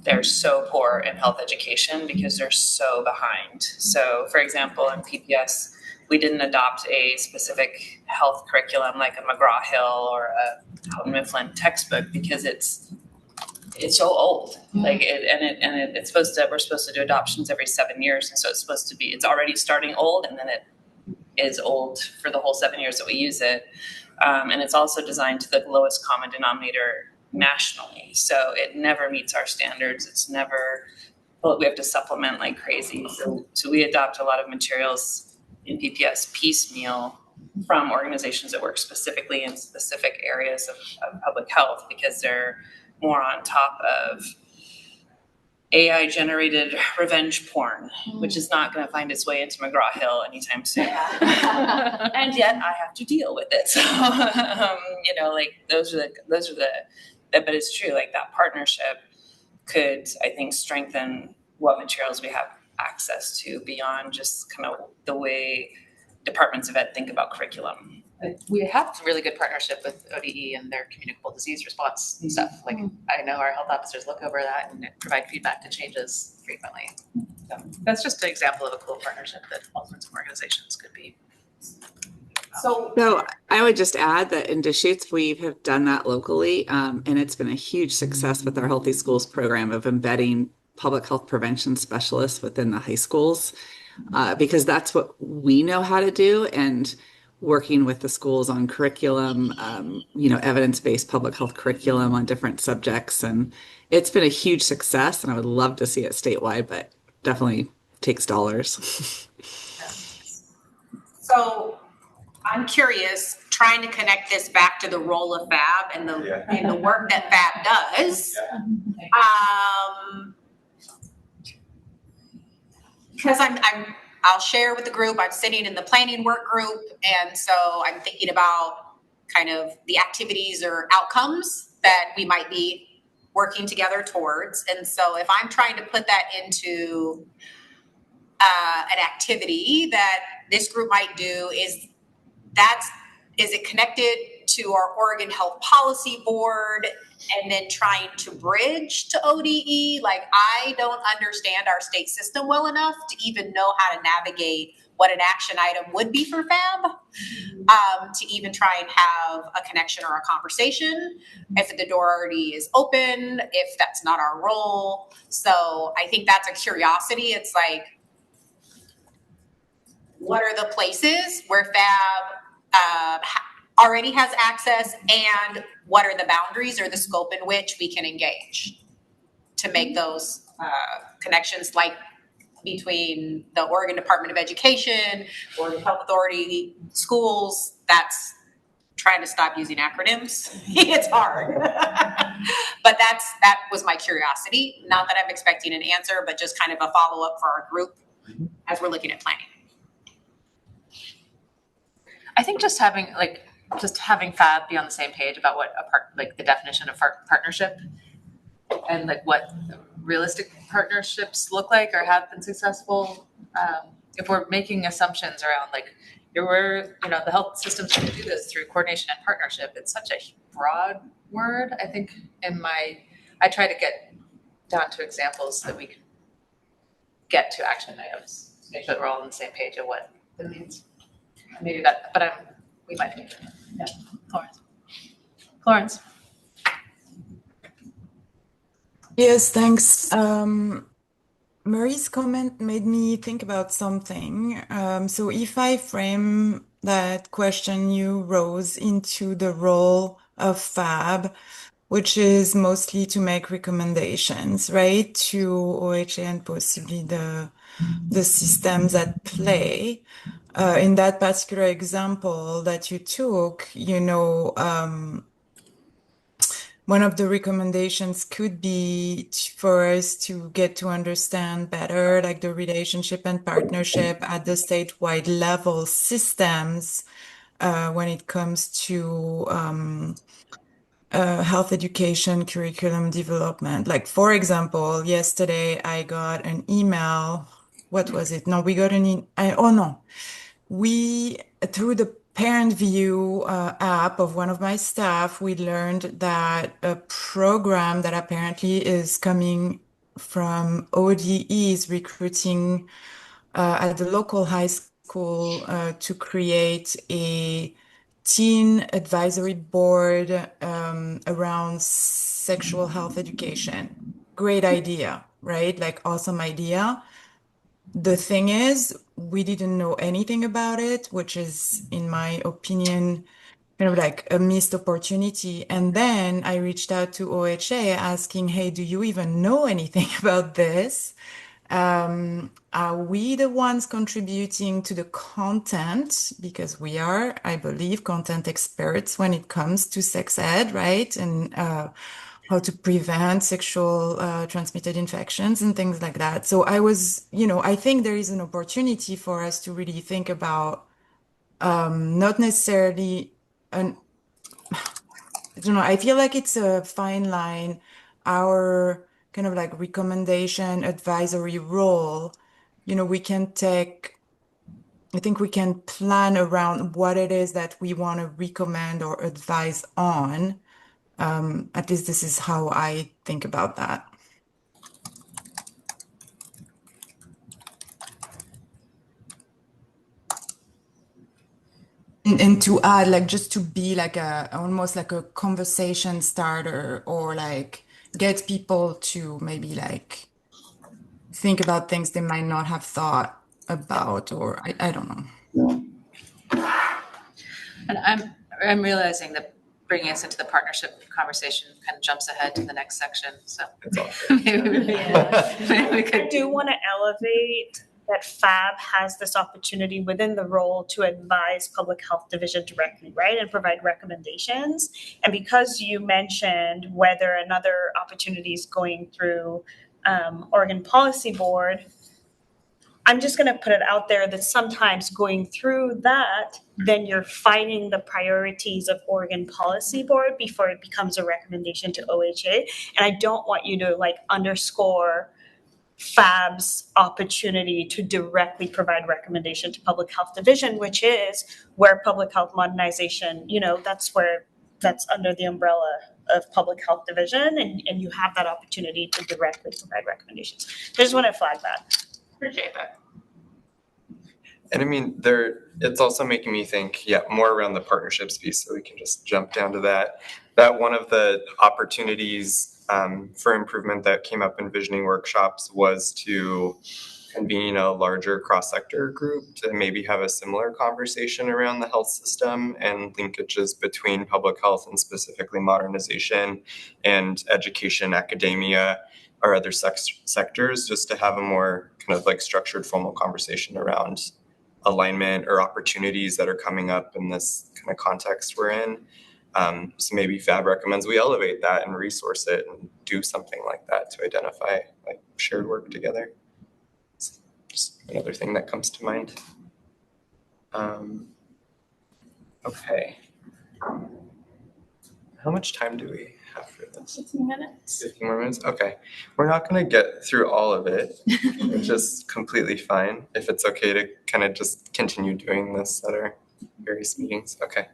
They're so poor in health education because they're so behind. So for example, in PPS, we didn't adopt a specific health curriculum like a McGraw-Hill or a Houghton Mifflin textbook because it's so old. Like it's supposed to, we're supposed to do adoptions every 7 years. And so it's already starting old, and then it is old for the whole 7 years that we use it. And it's also designed to the lowest common denominator nationally. So it never meets our standards. It's never, we have to supplement like crazy. So we adopt a lot of materials in PPS piecemeal from organizations that work specifically in specific areas of public health because they're more on top of AI generated revenge porn, which is not going to find its way into McGraw-Hill anytime soon. And yet I have to deal with it. So, you know, like those are the, but it's true, like that partnership could, I think, strengthen what materials we have access to beyond just kind of the way departments of ed think about curriculum. We have really good partnership with ODE and their communicable disease response stuff. Like I know our health officers look over that and provide feedback to changes frequently. So that's just an example of a cool partnership that all sorts of organizations could be. So I would just add that in Deschutes, we have done that locally, and it's been a huge success with our Healthy Schools program of embedding public health prevention specialists within the high schools, because that's what we know how to do. And working with the schools on curriculum, evidence-based public health curriculum on different subjects. And it's been a huge success, and I would love to see it statewide, but definitely takes dollars. So I'm curious, trying to connect this back to the role of FAB and the work that FAB does. Because I'll share with the group, I'm sitting in the planning work group, and so I'm thinking about kind of the activities or outcomes that we might be working together towards. And so if I'm trying to put that into an activity that this group might do, is it connected to our Oregon Health Policy Board and then trying to bridge to ODE. Like, I don't understand our state system well enough to even know how to navigate what an action item would be for FAB, to even try and have a connection or a conversation if the door already is open, if that's not our role. So I think that's a curiosity. It's like, what are the places where FAB already has access, and what are the boundaries or the scope in which we can engage to make those connections, like between the Oregon Department of Education, Oregon Health Authority, schools. That's trying to stop using acronyms. It's hard. But that was my curiosity. Not that I'm expecting an answer, but just kind of a follow-up for our group as we're looking at planning. I think just having FAB be on the same page about what the definition of partnership and like what realistic partnerships look like or have been successful. If we're making assumptions around like the health systems can do this through coordination and partnership, it's such a broad word. I think I try to get down to examples that we can get to action items, make sure that we're all on the same page of what it means. Maybe that, but we might be. Yeah, Florence. Yes, thanks. Marie's comment made me think about something. So if I frame that question you rose into the role of FAB, which is mostly to make recommendations, right, to OHA and possibly the systems at play. In that particular example that you took, one of the recommendations could be for us to get to understand better, like the relationship and partnership at the statewide level systems when it comes to health education curriculum development. Like, for example, yesterday I got an email. What was it? No, we got through the Parent View app of one of my staff, we learned that a program that apparently is coming from ODE is recruiting at the local high school to create a teen advisory board around sexual health education. Great idea, right? Like, awesome idea. The thing is, we didn't know anything about it, which is, in my opinion, kind of like a missed opportunity. And then I reached out to OHA asking, hey, do you even know anything about this? Are we the ones contributing to the content? Because we are, I believe, content experts when it comes to sex ed, right? And how to prevent sexual transmitted infections and things like that. So I think there is an opportunity for us to really think about not necessarily, I feel like it's a fine line, our kind of like recommendation advisory role. I think we can plan around what it is that we want to recommend or advise on. At least this is how I think about that. And to add, like, just to be like almost like a conversation starter, or like get people to maybe like think about things they might not have thought about, or I don't know. And I'm realizing that bringing us into the partnership conversation kind of jumps ahead to the next section. So maybe we could. I do want to elevate that FAB has this opportunity within the role to advise Public Health Division directly, right, and provide recommendations. And because you mentioned whether another opportunity is going through Oregon Policy Board, I'm just going to put it out there that sometimes going through that, then you're finding the priorities of Oregon Policy Board before it becomes a recommendation to OHA. And I don't want you to like underscore FAB's opportunity to directly provide recommendation to Public Health Division, which is where public health modernization, that's under the umbrella of Public Health Division, and you have that opportunity to directly provide recommendations. I just want to flag that. Appreciate that. And I mean, it's also making me think, more around the partnerships piece, so we can just jump down to that. That one of the opportunities for improvement that came up in visioning workshops was to convene a larger cross-sector group to maybe have a similar conversation around the health system and linkages between public health and specifically modernization and education, academia, or other sectors, just to have a more kind of like structured formal conversation around alignment or opportunities that are coming up in this kind of context we're in. So maybe FAB recommends we elevate that and resource it and do something like that to identify like shared work together. It's just another thing that comes to mind. Okay. How much time do we have for this? 15 minutes. 15 more minutes? Okay. We're not going to get through all of it, which is completely fine. If it's okay to kind of just continue doing this at our various meetings. Okay.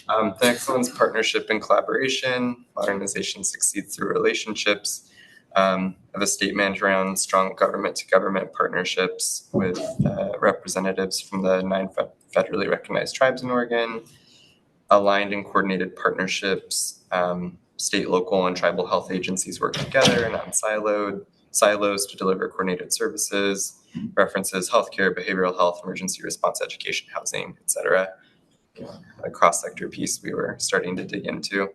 The next one's partnership and collaboration. Modernization succeeds through relationships. I have a statement around strong government-to-government partnerships with representatives from the 9 federally recognized tribes in Oregon. Aligned and coordinated partnerships. State, local, and tribal health agencies work together and not silos to deliver coordinated services. References healthcare, behavioral health, emergency response, education, housing, etc. A cross-sector piece we were starting to dig into.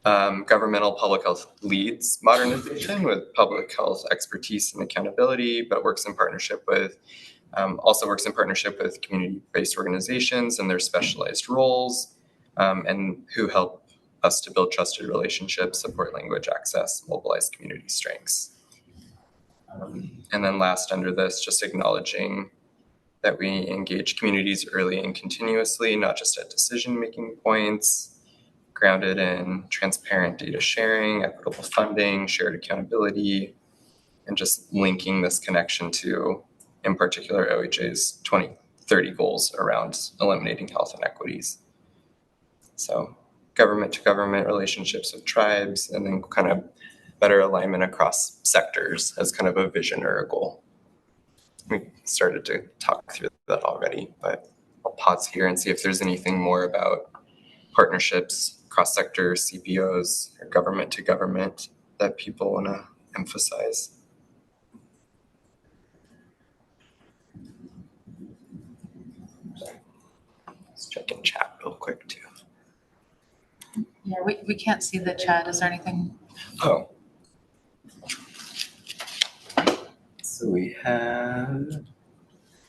Governmental public health leads modernization with public health expertise and accountability, but works in partnership with community-based organizations and their specialized roles, and who help us to build trusted relationships, support language access, mobilize community strengths. And then last under this, just acknowledging that we engage communities early and continuously, not just at decision-making points, grounded in transparent data sharing, equitable funding, shared accountability, and just linking this connection to, in particular, OHA's 2030 goals around eliminating health inequities. So government-to-government relationships with tribes, and then kind of better alignment across sectors as kind of a vision or a goal. We started to talk through that already, but I'll pause here and see if there's anything more about partnerships, cross-sector CPOs, or government-to-government that people want to emphasize. Let's check in chat real quick too. Yeah, we can't see the chat. Is there anything? Oh. So we have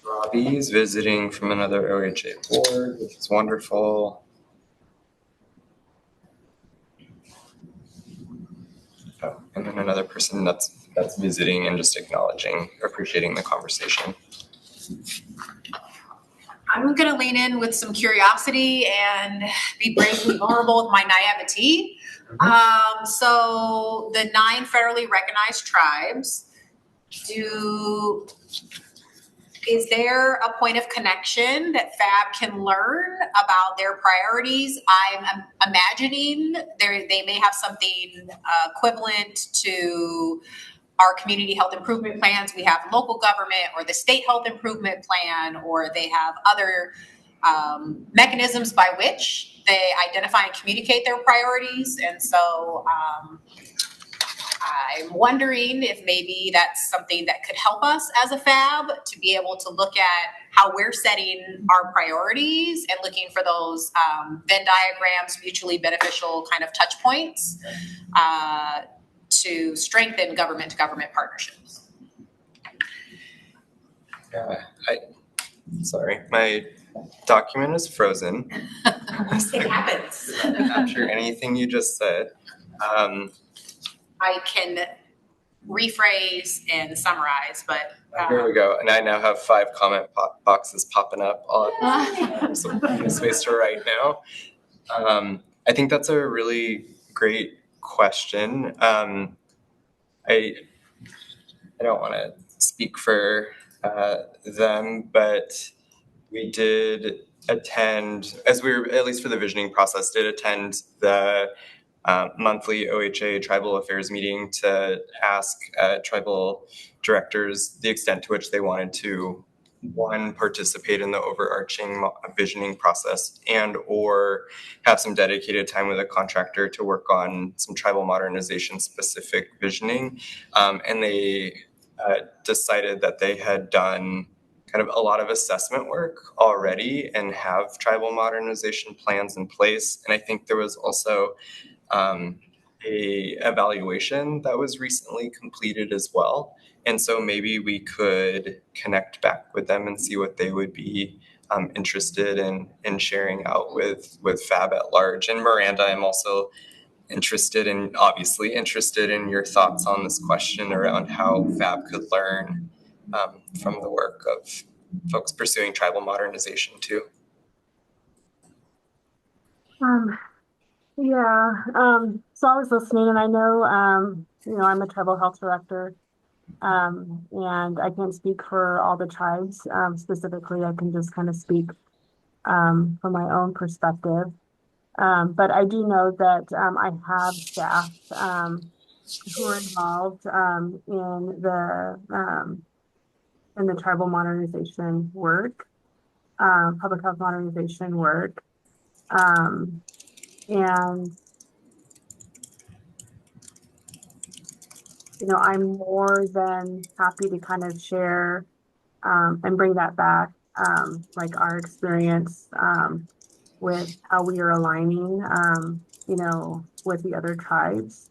Robbie's visiting from another OHA board, which is wonderful. Oh, and then another person that's visiting and just acknowledging, appreciating the conversation. I'm going to lean in with some curiosity and be bravely vulnerable with my naivety. So the 9 federally recognized tribes, is there a point of connection that FAB can learn about their priorities? I'm imagining they may have something equivalent to our community health improvement plans. We have local government or the state health improvement plan, or they have other mechanisms by which they identify and communicate their priorities. And so I'm wondering if maybe that's something that could help us as a FAB to be able to look at how we're setting our priorities and looking for those Venn diagrams, mutually beneficial kind of touch points to strengthen government-to-government partnerships. Sorry, my document is frozen. It happens. I'm not sure anything you just said. I can rephrase and summarize, but here we go. And I now have 5 comment boxes popping up all at the time, so space to write now. I think that's a really great question. I don't want to speak for them, but we did attend, as we were, at least for the visioning process, did attend the monthly OHA tribal affairs meeting to ask tribal directors the extent to which they wanted to, one, participate in the overarching visioning process and or have some dedicated time with a contractor to work on some tribal modernization specific visioning. And they decided that they had done kind of a lot of assessment work already and have tribal modernization plans in place. And I think there was also a evaluation that was recently completed as well. And so maybe we could connect back with them and see what they would be interested in sharing out with FAB at large. And Miranda, I'm also obviously interested in your thoughts on this question around how FAB could learn from the work of folks pursuing tribal modernization too. So I was listening, and I know, I'm a tribal health director, and I can't speak for all the tribes. Specifically, I can just kind of speak from my own perspective. But I do know that I have staff who are involved in the tribal modernization work, public health modernization work. And I'm more than happy to kind of share and bring that back, like our experience with how we are aligning, with the other tribes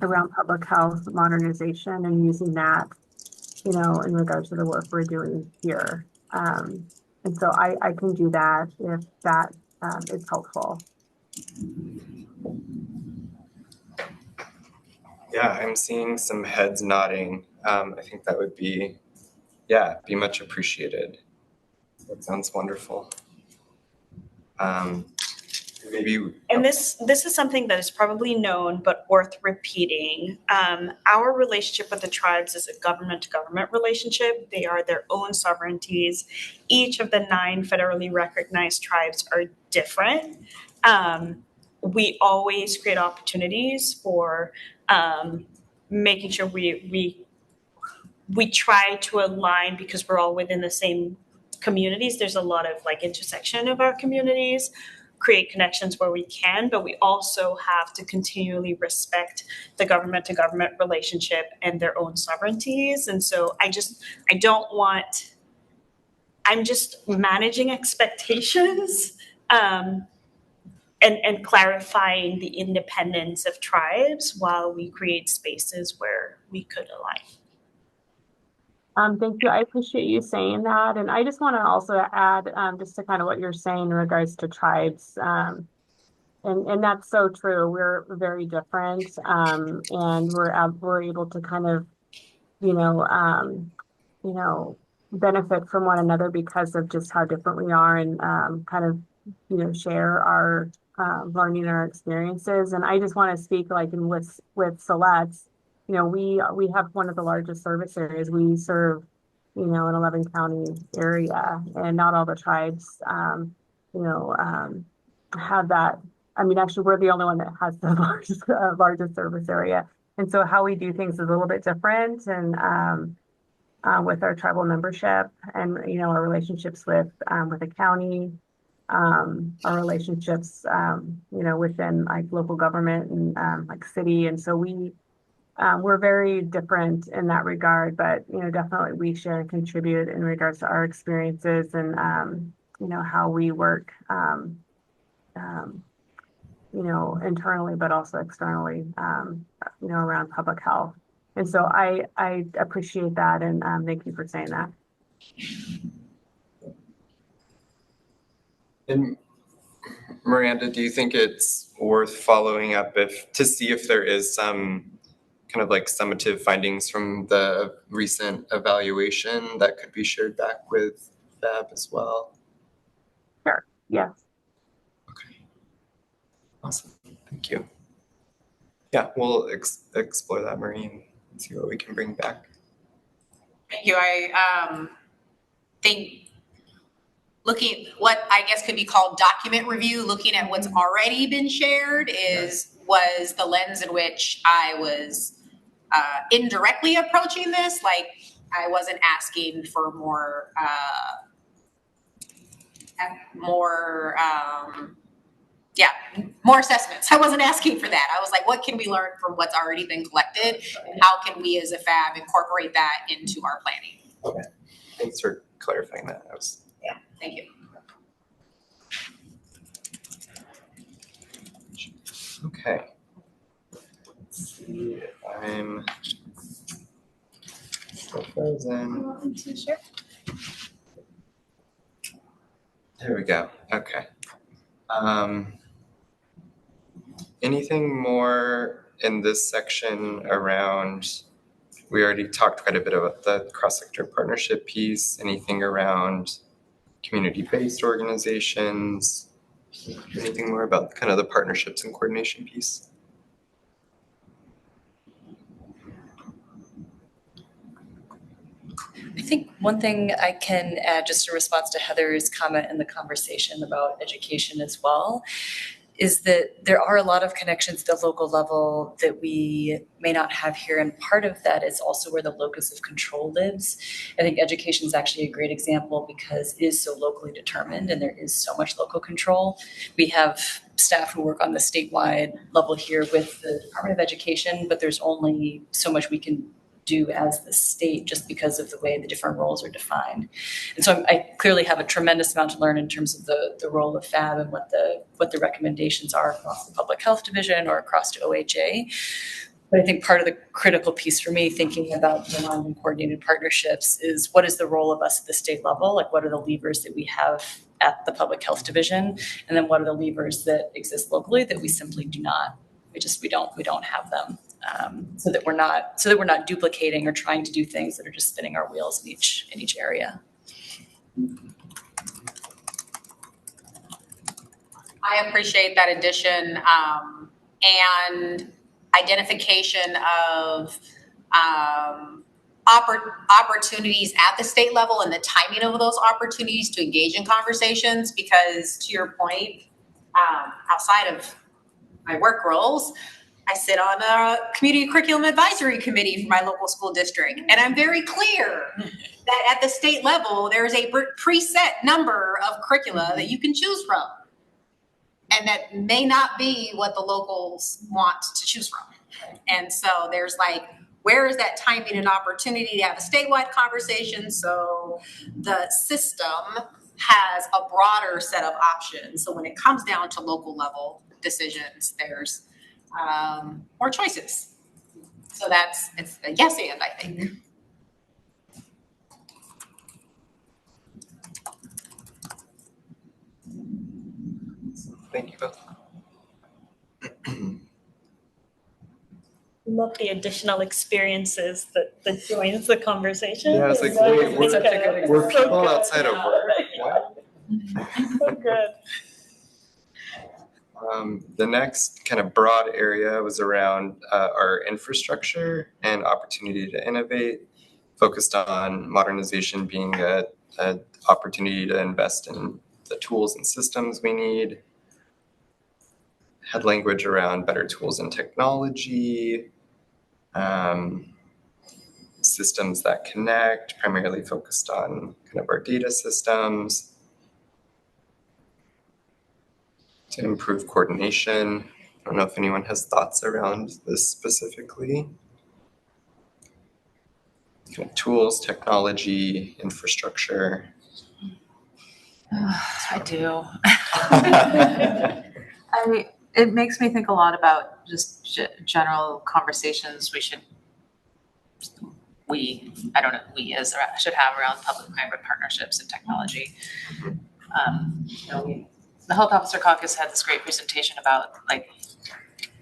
around public health modernization and using that, in regards to the work we're doing here. And so I can do that if that is helpful. Yeah, I'm seeing some heads nodding. I think that would be much appreciated. That sounds wonderful. And this is something that is probably known but worth repeating. Our relationship with the tribes is a government-to-government relationship. They are their own sovereignties. Each of the 9 federally recognized tribes are different. We always create opportunities for making sure we try to align because we're all within the same communities. There's a lot of intersection of our communities, create connections where we can, but we also have to continually respect the government to government relationship and their own sovereignties. And so I'm just managing expectations and clarifying the independence of tribes while we create spaces where we could align. Thank you. I appreciate you saying that. And I just want to also add just to kind of what you're saying in regards to tribes. And that's so true. We're very different. And we're able to kind of, benefit from one another because of just how different we are and kind of, share our learning and our experiences. And I just want to speak with Siletz. We have one of the largest service areas. We serve, an 11 county area, and not all the tribes, have that. I mean, actually, we're the only one that has the largest service area. And so how we do things is a little bit different, and with our tribal membership and, our relationships with the county, our relationships, within local government and city. And so we're very different in that regard, but, definitely we share and contribute in regards to our experiences and, how we work, internally, but also externally, around public health. And so I appreciate that. And thank you for saying that. And Miranda, do you think it's worth following up to see if there is some kind of summative findings from the recent evaluation that could be shared back with FAB as well? Sure. Yes. Okay. Awesome. Thank you. Yeah, we'll explore that, Maureen. see what we can bring back. Thank you. I think looking what I guess could be called document review, looking at what's already been shared was the lens in which I was indirectly approaching this. Like I wasn't asking for more assessments. I wasn't asking for that. I was like, what can we learn from what's already been collected? And how can we as a FAB incorporate that into our planning? Okay. Thanks for clarifying that. Yeah, thank you. Okay. Let's see if I'm still frozen. There we go. Okay. Anything more in this section around, we already talked quite a bit about the cross-sector partnership piece, anything around community-based organizations, anything more about kind of the partnerships and coordination piece? I think one thing I can add just in response to Heather's comment in the conversation about education as well is that there are a lot of connections at the local level that we may not have here. And part of that is also where the locus of control lives. I think education is actually a great example because it is so locally determined and there is so much local control. We have staff who work on the statewide level here with the Department of Education, but there's only so much we can do as the state just because of the way the different roles are defined. And so I clearly have a tremendous amount to learn in terms of the role of FAB and what the recommendations are across the public health division or across to OHA. But I think part of the critical piece for me thinking about the aligned and coordinated partnerships is what is the role of us at the state level? Like what are the levers that we have at the public health division? And then what are the levers that exist locally that we simply do not, we don't have them. So that we're not duplicating or trying to do things that are just spinning our wheels in each area. I appreciate that addition and identification of opportunities at the state level and the timing of those opportunities to engage in conversations. Because to your point, outside of my work roles, I sit on a community curriculum advisory committee for my local school district. And I'm very clear that at the state level, there's a preset number of curricula that you can choose from. And that may not be what the locals want to choose from. And so there's like, where is that timing and opportunity to have a statewide conversation so the system has a broader set of options? So when it comes down to local level decisions, there's more choices. So it's a yes and, I think. Thank you both. Love the additional experiences that joins the conversation. Yeah, it's like, wait, we're people outside of work. What? So good. The next kind of broad area was around our infrastructure and opportunity to innovate, focused on modernization being an opportunity to invest in the tools and systems we need. Had language around better tools and technology, systems that connect, primarily focused on kind of our data systems. To improve coordination. I don't know if anyone has thoughts around this specifically. Kind of tools, technology, infrastructure. I do. It makes me think a lot about just general conversations we should have around public-private partnerships and technology. The Health Officer Caucus had this great presentation about like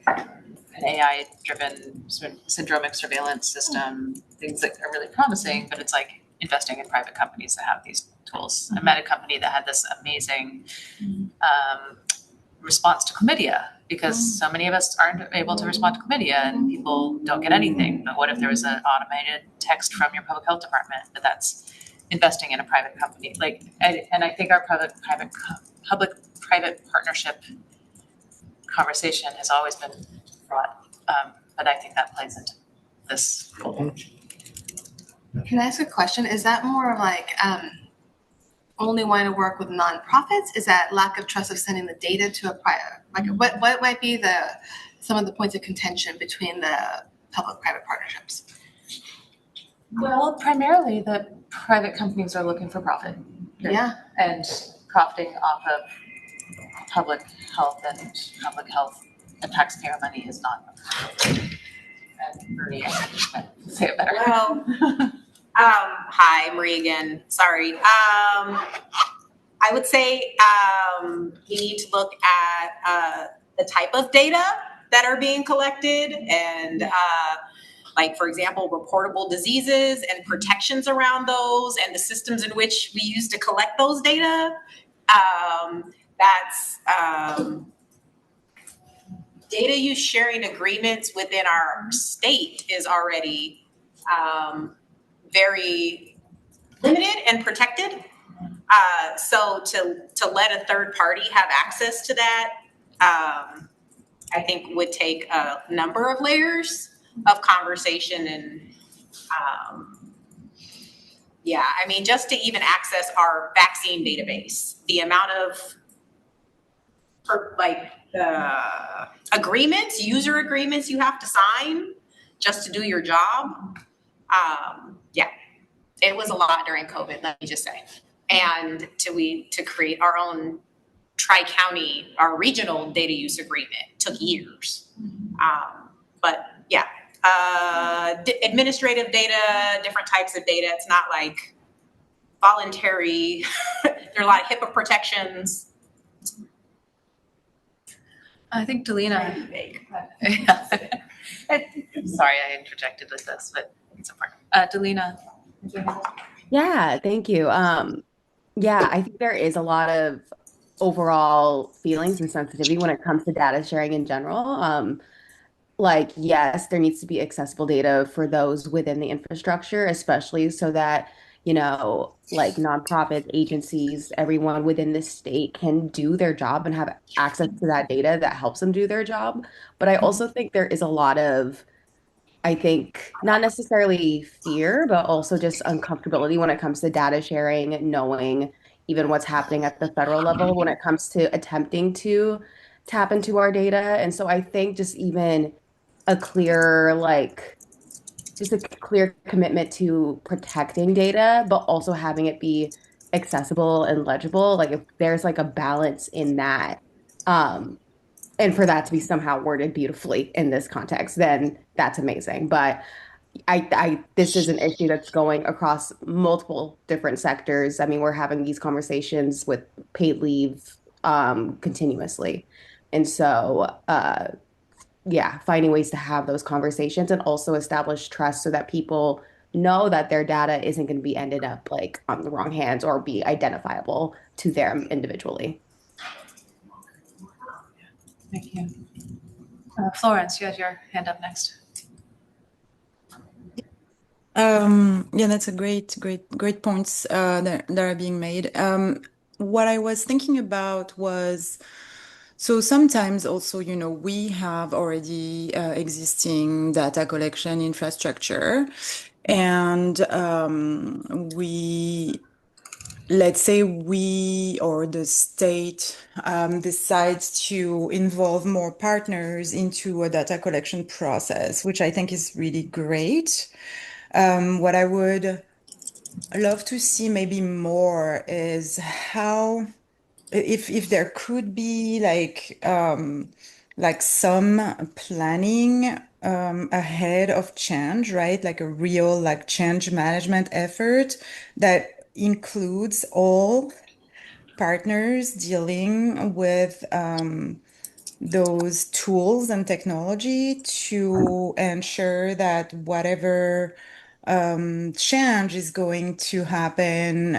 an AI-driven sort of syndromic surveillance system, things that are really promising, but it's like investing in private companies that have these tools. I met a company that had this amazing response to chlamydia because so many of us aren't able to respond to chlamydia and people don't get anything. But what if there was an automated text from your public health department that's investing in a private company? And I think our public-private partnership conversation has always been fraught, but I think that plays into this goal. Can I ask a question? Is that more of like only want to work with nonprofits? Is that lack of trust of sending the data to a private? Like, what might be some of the points of contention between the public-private partnerships? Well, primarily the private companies are looking for profit. Yeah. And profiting off of public health and taxpayer money is not. And Marie, I can say it better. Well, hi, Marie again. Sorry. I would say we need to look at the type of data that are being collected and like, for example, reportable diseases and protections around those and the systems in which we use to collect those data. That's data use sharing agreements within our state is already very limited and protected. So to let a third party have access to that, I think would take a number of layers of conversation and yeah, I mean, just to even access our vaccine database, the amount of agreements, user agreements you have to sign just to do your job. Yeah, it was a lot during COVID, let me just say. And to create our own tri-county, our regional data use agreement took years. But yeah, administrative data, different types of data. It's not like voluntary. There are a lot of HIPAA protections. I think Delina. Sorry, I interjected with this, but it's important. Delina. Yeah, thank you. Yeah, I think there is a lot of overall feelings and sensitivity when it comes to data sharing in general. Like, yes, there needs to be accessible data for those within the infrastructure, especially so that, like nonprofit agencies, everyone within the state can do their job and have access to that data that helps them do their job. But I also think there is a lot of, I think, not necessarily fear, but also just uncomfortability when it comes to data sharing, knowing even what's happening at the federal level when it comes to attempting to tap into our data. And so I think just even a clear, just a clear commitment to protecting data, but also having it be accessible and legible. Like if there's like a balance in that, and for that to be somehow worded beautifully in this context, then that's amazing. But this is an issue that's going across multiple different sectors. I mean, we're having these conversations with paid leave continuously. And so, yeah, finding ways to have those conversations and also establish trust so that people know that their data isn't going to be ended up like on the wrong hands or be identifiable to them individually. Thank you. Florence, you have your hand up next. Yeah, that's a great points that are being made. What I was thinking about was, so sometimes also, we have already existing data collection infrastructure, and let's say we or the state decides to involve more partners into a data collection process, which I think is really great. What I would love to see maybe more is how, if there could be like some planning ahead of change, right? Like a real change management effort that includes all partners dealing with those tools and technology to ensure that whatever change is going to happen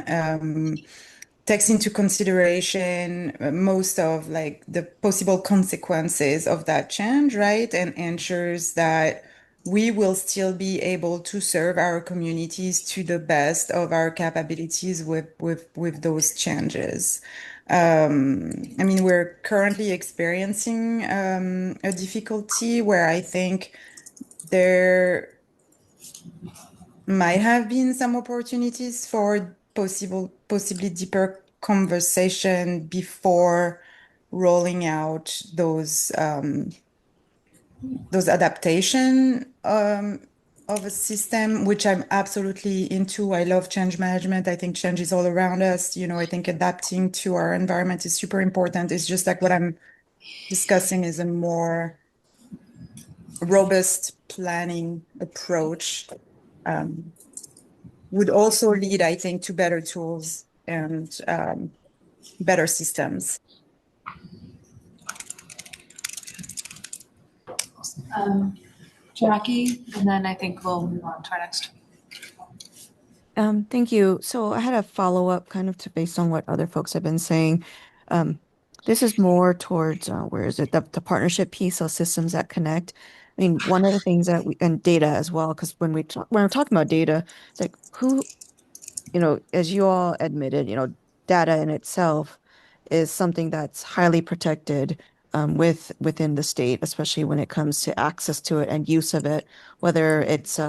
takes into consideration most of like the possible consequences of that change, right? And ensures that we will still be able to serve our communities to the best of our capabilities with those changes. I mean, we're currently experiencing a difficulty where I think there might have been some opportunities for possibly deeper conversation before rolling out those adaptation of a system, which I'm absolutely into. I love change management. I think change is all around us. You know, I think adapting to our environment is super important. It's just like what I'm discussing is a more robust planning approach. Would also lead, I think, to better tools and better systems. Jackie, and then I think we'll move on to our next. Thank you. So I had a follow-up kind of based on what other folks have been saying. This is more towards, where is it? The partnership piece, so systems that connect. I mean, one of the things that and data as well, because when we're talking about data, it's like who, as you all admitted, data in itself is something that's highly protected within the state, especially when it comes to access to it and use of it, whether it's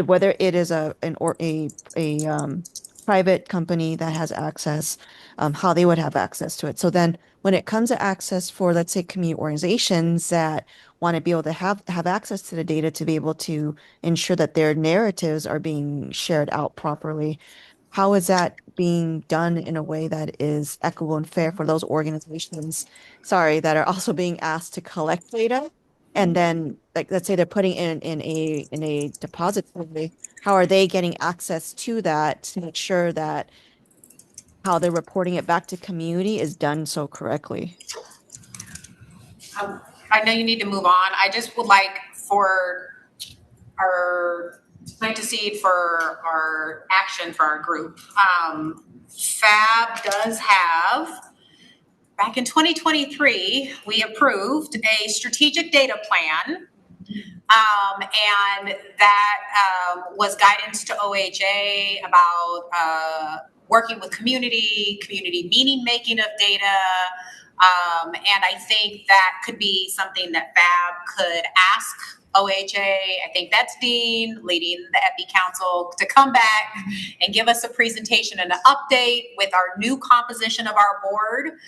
whether it is a private company that has access, how they would have access to it. So then when it comes to access for, let's say, community organizations that want to be able to have access to the data to be able to ensure that their narratives are being shared out properly, how is that being done in a way that is equitable and fair for those organizations, that are also being asked to collect data? And then, like, let's say they're putting in a depository, how are they getting access to that to make sure that how they're reporting it back to community is done so correctly? I know you need to move on. I just would like for our plant a seed for our action for our group. FAB does have, back in 2023, we approved a strategic data plan. And that was guidance to OHA about working with community meaning making of data. And I think that could be something that FAB could ask OHA. I think that's Dean leading the EPI Council to come back and give us a presentation and an update with our new composition of our board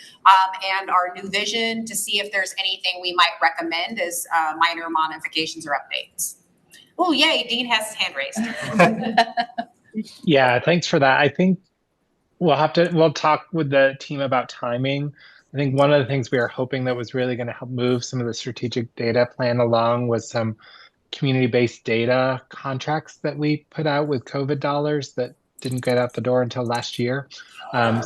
and our new vision to see if there's anything we might recommend as minor modifications or updates. Oh, yay, Dean has his hand raised. Yeah, thanks for that. I think we'll talk with the team about timing. I think one of the things we are hoping that was really going to help move some of the strategic data plan along was some community-based data contracts that we put out with COVID dollars that didn't get out the door until last year.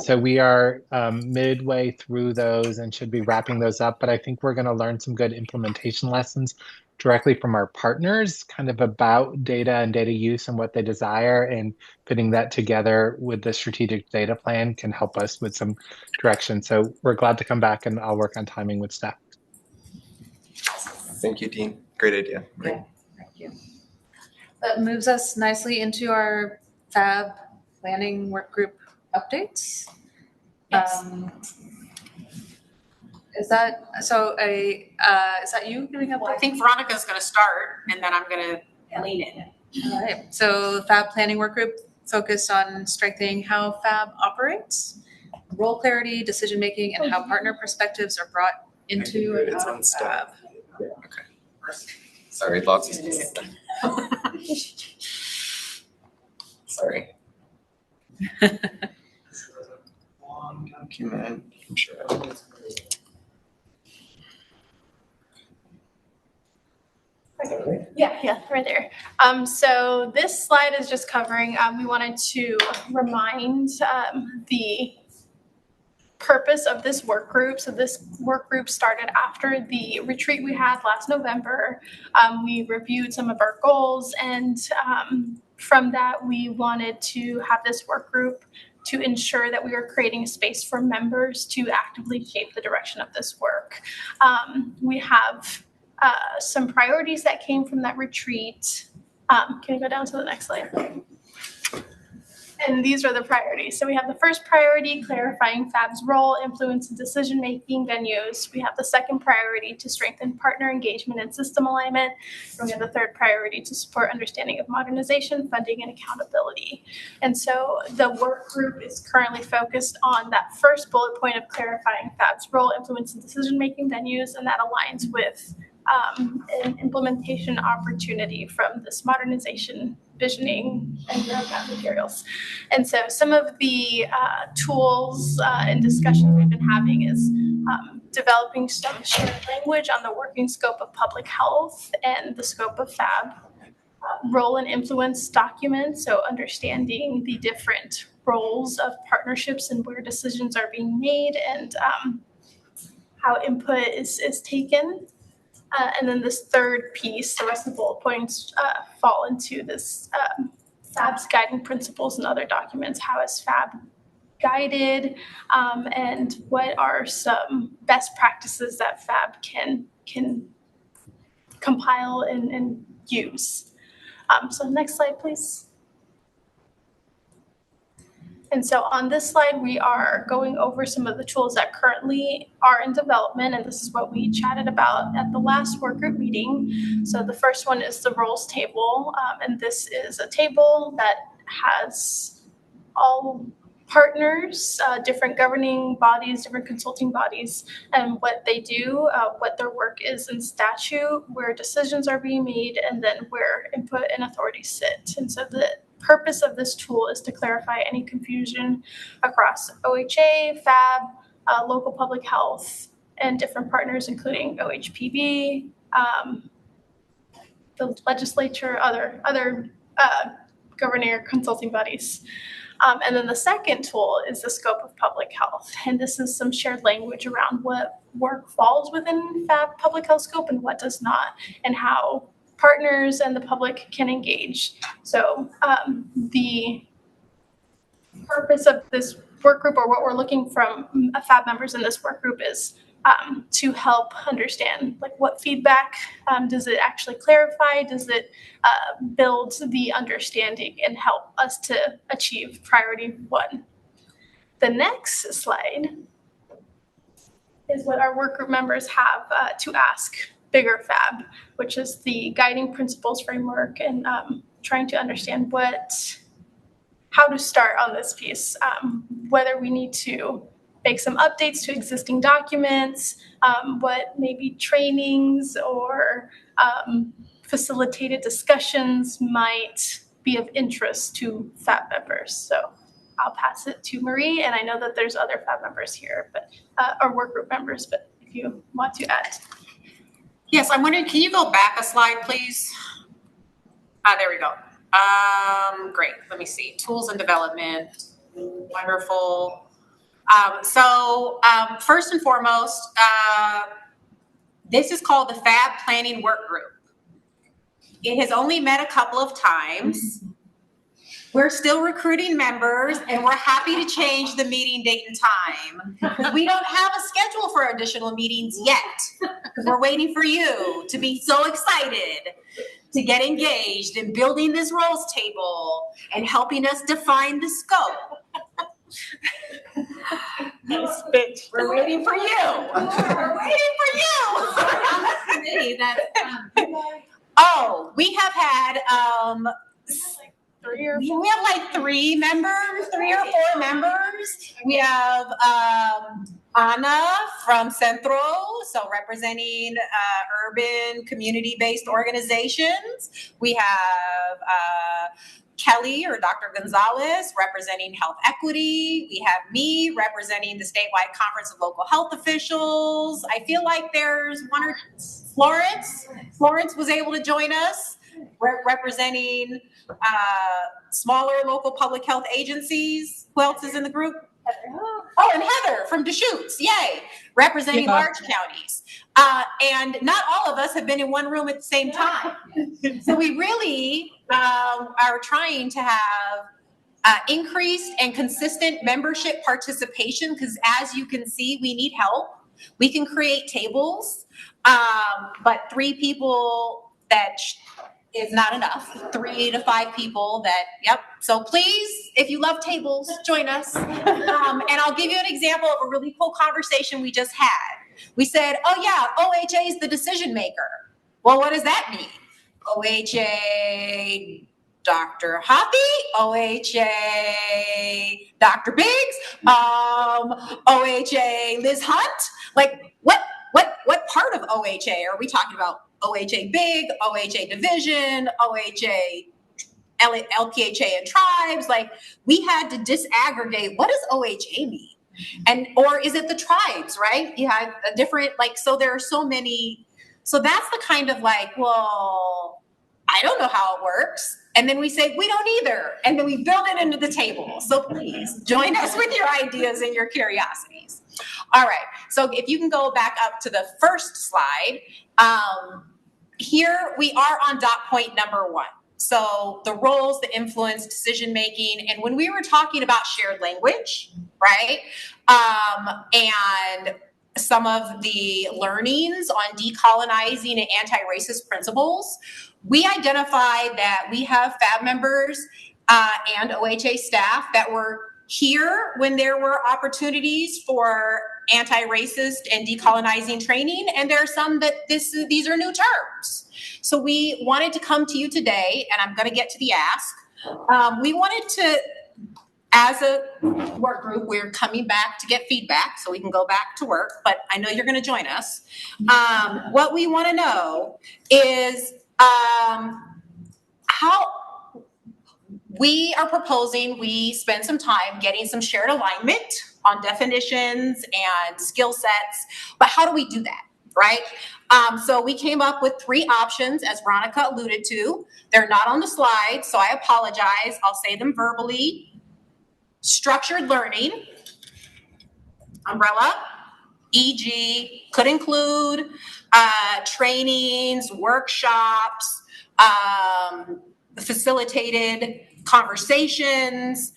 So we are midway through those and should be wrapping those up. But I think we're going to learn some good implementation lessons directly from our partners, kind of about data and data use and what they desire, and putting that together with the strategic data plan can help us with some direction. So we're glad to come back, and I'll work on timing with staff. Thank you, Dean. Great idea. Yeah, thank you. That moves us nicely into our FAB planning work group updates. Yes. Is that you giving up? Well, I think Veronica's going to start, and then I'm going to lean in. All right. So FAB planning work group focused on strengthening how FAB operates, role clarity, decision making, and how partner perspectives are brought into and out of FAB. Okay. Sorry, lots of stuff. Sorry. This is a long document. I'm sure I will. Yeah, right there. So this slide is just covering, we wanted to remind the purpose of this work group. So this work group started after the retreat we had last November. We reviewed some of our goals, and from that we wanted to have this work group to ensure that we are creating a space for members to actively shape the direction of this work. We have some priorities that came from that retreat. Can you go down to the next slide? And these are the priorities. So we have the first priority, clarifying FAB's role, influence, and decision-making venues. We have the second priority to strengthen partner engagement and system alignment. And we have the third priority to support understanding of modernization, funding, and accountability. And so the work group is currently focused on that first bullet point of clarifying FAB's role, influence, and decision-making venues, and that aligns with an implementation opportunity from this modernization, visioning, and roadmap materials. And so some of the tools and discussions we've been having is developing some shared language on the working scope of public health and the scope of FAB, role and influence documents, so understanding the different roles of partnerships and where decisions are being made and how input is taken. And then this third piece, the rest of the bullet points fall into this FAB's guiding principles and other documents. How is FAB guided, and what are some best practices that FAB can compile and use? So next slide, please. And so on this slide, we are going over some of the tools that currently are in development, and this is what we chatted about at the last work group meeting. So the first one is the roles table, and this is a table that has all partners, different governing bodies, different consulting bodies, and what they do, what their work is in statute, where decisions are being made, and then where input and authority sit. And so the purpose of this tool is to clarify any confusion across OHA, FAB, local public health, and different partners, including OHPB, the legislature, other governing or consulting bodies. And then the second tool is the scope of public health. And this is some shared language around what work falls within FAB public health scope and what does not, and how partners and the public can engage. So the purpose of this work group, or what we're looking from FAB members in this work group, is to help understand, like, what feedback does it actually clarify? Does it build the understanding and help us to achieve priority one? The next slide is what our work group members have to ask Bigger FAB, which is the guiding principles framework, and trying to understand how to start on this piece, whether we need to make some updates to existing documents, what maybe trainings or facilitated discussions might be of interest to FAB members. So I'll pass it to Marie, and I know that there's other FAB members here, but or work group members, but if you want to add. Yes, I'm wondering, can you go back a slide, please? There we go. Great. Let me see. Tools and development. Wonderful. So first and foremost, this is called the FAB Planning Work Group. It has only met a couple of times. We're still recruiting members, and we're happy to change the meeting date and time. We don't have a schedule for additional meetings yet, because we're waiting for you to be so excited to get engaged in building this roles table and helping us define the scope. We're waiting for you. We're waiting for you. Oh, we have had we have like three or four members. We have Anna from Centro, so representing urban community-based organizations. We have Kelly or Dr. Gonzalez representing health equity. We have me representing the statewide conference of local health officials. I feel like there's one or Florence. Florence was able to join us, representing smaller local public health agencies. Who else is in the group? Oh, and Heather from Deschutes, yay, representing large counties. And not all of us have been in one room at the same time. So we really are trying to have Increased and consistent membership participation, because as you can see, we need help. We can create tables, but 3 people that is not enough. 3 to 5 people that, yep. So please, if you love tables, join us. And I'll give you an example of a really cool conversation we just had. We said, oh yeah, OHA is the decision maker. Well, what does that mean? OHA Dr. Hoppy, OHA Dr. Biggs, OHA Liz Hunt. Like what part of OHA are we talking about? OHA Big, OHA Division, OHA LPHA and tribes. Like we had to disaggregate, what does OHA mean? And, or is it the tribes, right? You had a different, like, so there are so many. So that's the kind of like, well, I don't know how it works. And then we say, we don't either. And then we build it into the table. So please join us with your ideas and your curiosities. All right. So if you can go back up to the first slide, here we are on dot point number 1. So the roles that influence decision-making. And when we were talking about shared language, right? And some of the learnings on decolonizing and anti-racist principles, we identified that we have FAB members and OHA staff that were here when there were opportunities for anti-racist and decolonizing training, and there are some that these are new terms. So we wanted to come to you today, and I'm going to get to the ask. We wanted to, as a work group, we're coming back to get feedback so we can go back to work, but I know you're going to join us. What we want to know is how we are proposing we spend some time getting some shared alignment on definitions and skill sets, but how do we do that, right? So we came up with 3 options, as Veronica alluded to. They're not on the slide, so I apologize. I'll say them verbally. Structured learning, umbrella, e.g. could include trainings, workshops, facilitated conversations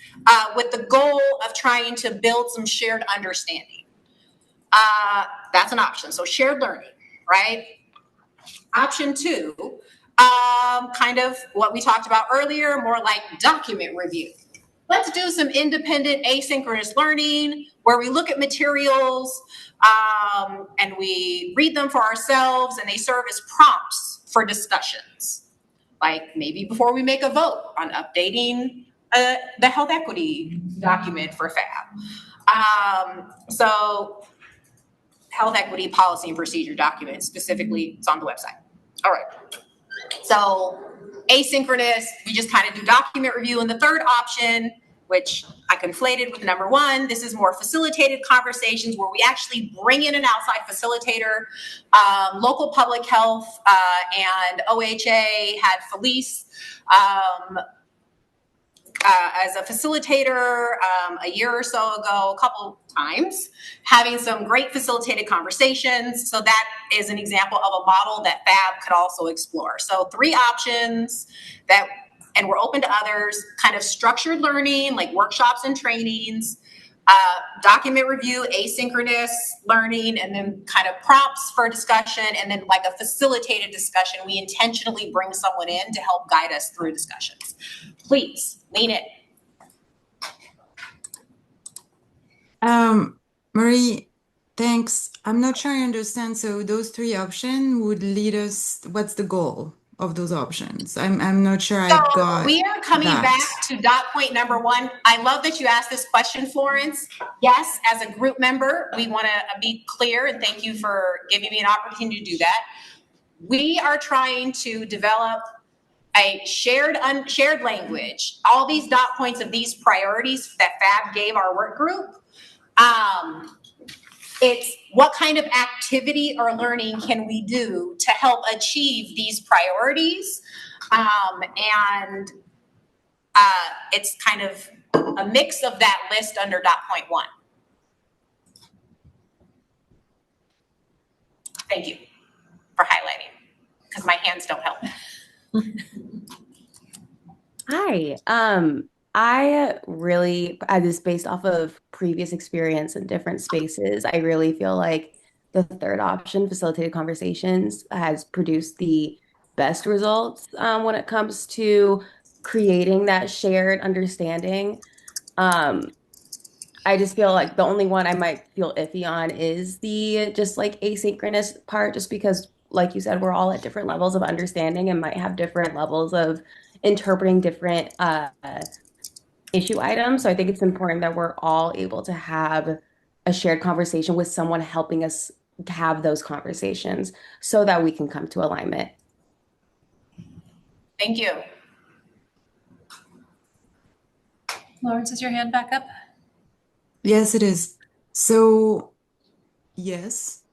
with the goal of trying to build some shared understanding. That's an option. So shared learning, right? Option 2, kind of what we talked about earlier, more like document review. Let's do some independent asynchronous learning where we look at materials and we read them for ourselves, and they serve as prompts for discussions. Like maybe before we make a vote on updating the health equity document for FAB. So health equity policy and procedure document specifically, it's on the website. All right. So asynchronous, we just kind of do document review. And the third option, which I conflated with number 1, this is more facilitated conversations where we actually bring in an outside facilitator. Local public health and OHA had Felice as a facilitator a year or so ago, a couple times, having some great facilitated conversations. So that is an example of a model that FAB could also explore. So 3 options that, and we're open to others, kind of structured learning, like workshops and trainings, document review, asynchronous learning, and then kind of prompts for discussion, and then like a facilitated discussion. We intentionally bring someone in to help guide us through discussions. Please, lean in. Marie, thanks. I'm not sure I understand. So those 3 options would lead us, what's the goal of those options? I'm not sure I got we are coming that. back to dot point number 1. I love that you asked this question, Florence. Yes, as a group member, we want to be clear, and thank you for giving me an opportunity to do that. We are trying to develop a shared language. All these dot points of these priorities that FAB gave our work group. It's what kind of activity or learning can we do to help achieve these priorities? And it's kind of a mix of that list under dot point 1. Thank you for highlighting, because my hands don't help. Hi, I really, just based off of previous experience in different spaces, I really feel like the third option, facilitated conversations, has produced the best results when it comes to creating that shared understanding. Um, I just feel like the only one I might feel iffy on is the just like asynchronous part, just because, like you said, we're all at different levels of understanding and might have different levels of interpreting different issue items. So I think it's important that we're all able to have a shared conversation with someone helping us have those conversations so that we can come to alignment. Thank you. Lawrence, is your hand back up? Yes, it is. So, yes.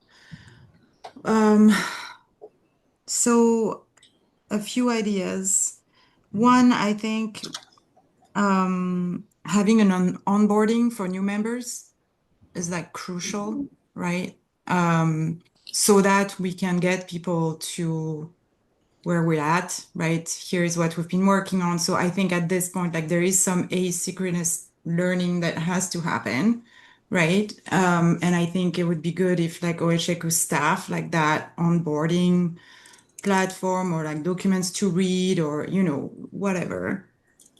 Um, so a few ideas. One, I think having an onboarding for new members is like crucial, right? So that we can get people to where we're at, right? Here is what we've been working on. So I think at this point, like there is some asynchronous learning that has to happen, right? And I think it would be good if like OHA could staff like that onboarding platform or like documents to read or, you know, whatever.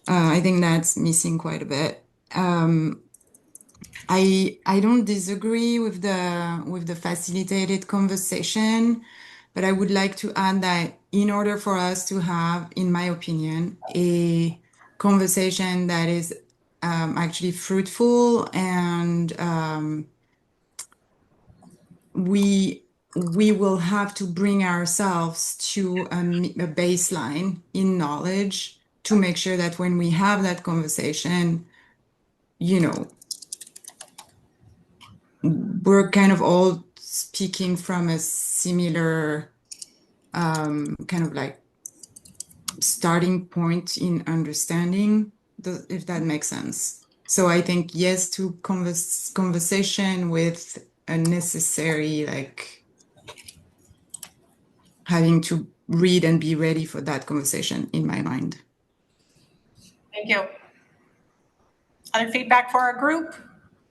I think that's missing quite a bit. I don't disagree with the facilitated conversation, but I would like to add that in order for us to have, in my opinion, a conversation that is actually fruitful and we will have to bring ourselves to a baseline in knowledge to make sure that when we have that conversation, you know, we're kind of all speaking from a similar kind of like starting point in understanding, if that makes sense. So I think yes to conversation with a necessary like having to read and be ready for that conversation in my mind. Thank you. Other feedback for our group?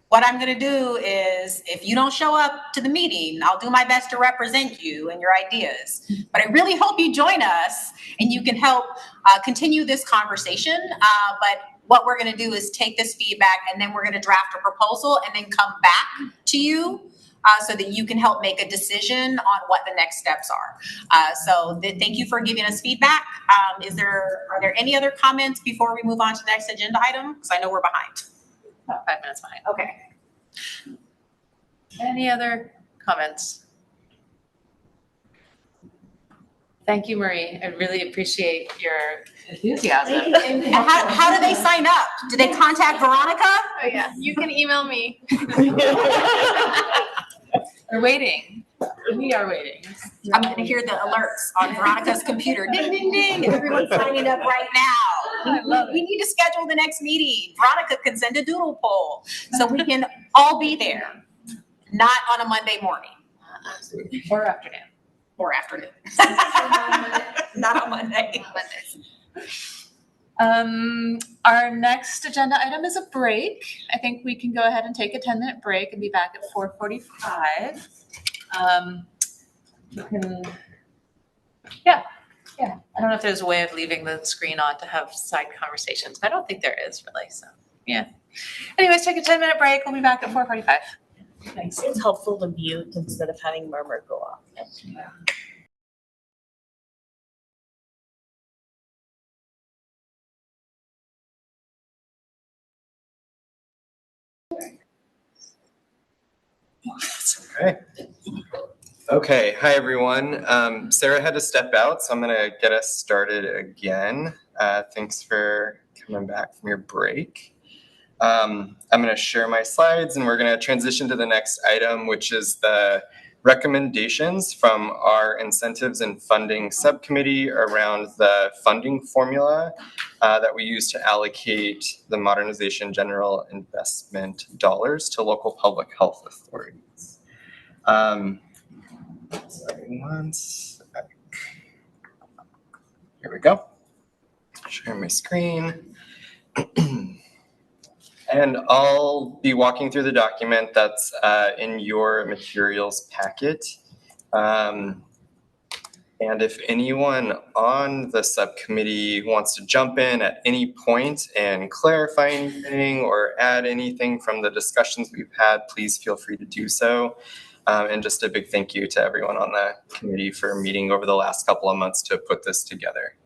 What I'm going to do is, if you don't show up to the meeting, I'll do my best to represent you and your ideas. But I really hope you join us and you can help continue this conversation. But what we're going to do is take this feedback and then we're going to draft a proposal and then come back to you so that you can help make a decision on what the next steps are. Thank you for giving us feedback. Are there any other comments before we move on to the next agenda item? Because I know we're behind. About 5 minutes behind. Okay. Any other comments? Thank you, Marie. I really appreciate your enthusiasm. And how do they sign up? Do they contact Veronica? Oh yeah, you can email me. We're waiting. We are waiting. I'm going to hear the alerts on Veronica's computer. Ding, ding, ding. Everyone's signing up right now. We need to schedule the next meeting. Veronica can send a doodle poll so we can all be there. Not on a Monday morning. Or afternoon. Or afternoon. Not on Monday. Our next agenda item is a break. I think we can go ahead and take a 10-minute break and be back at 4:45. Yeah. I don't know if there's a way of leaving the screen on to have side conversations. I don't think there is really. So yeah. Anyways, take a 10-minute break. We'll be back at 4:45. Thanks. It's helpful to mute instead of having murmur go off. Yeah. Okay. Okay. Hi, everyone. Sarah had to step out, so I'm going to get us started again. Thanks for coming back from your break. I'm going to share my slides, and we're going to transition to the next item, which is the recommendations from our incentives and funding subcommittee around the funding formula that we use to allocate the modernization general investment dollars to local public health authorities. Sorry, one sec. Here we go. Share my screen. And I'll be walking through the document that's in your materials packet. And if anyone on the subcommittee wants to jump in at any point and clarify anything or add anything from the discussions we've had, please feel free to do so. And just a big thank you to everyone on the committee for meeting over the last couple of months to put this together.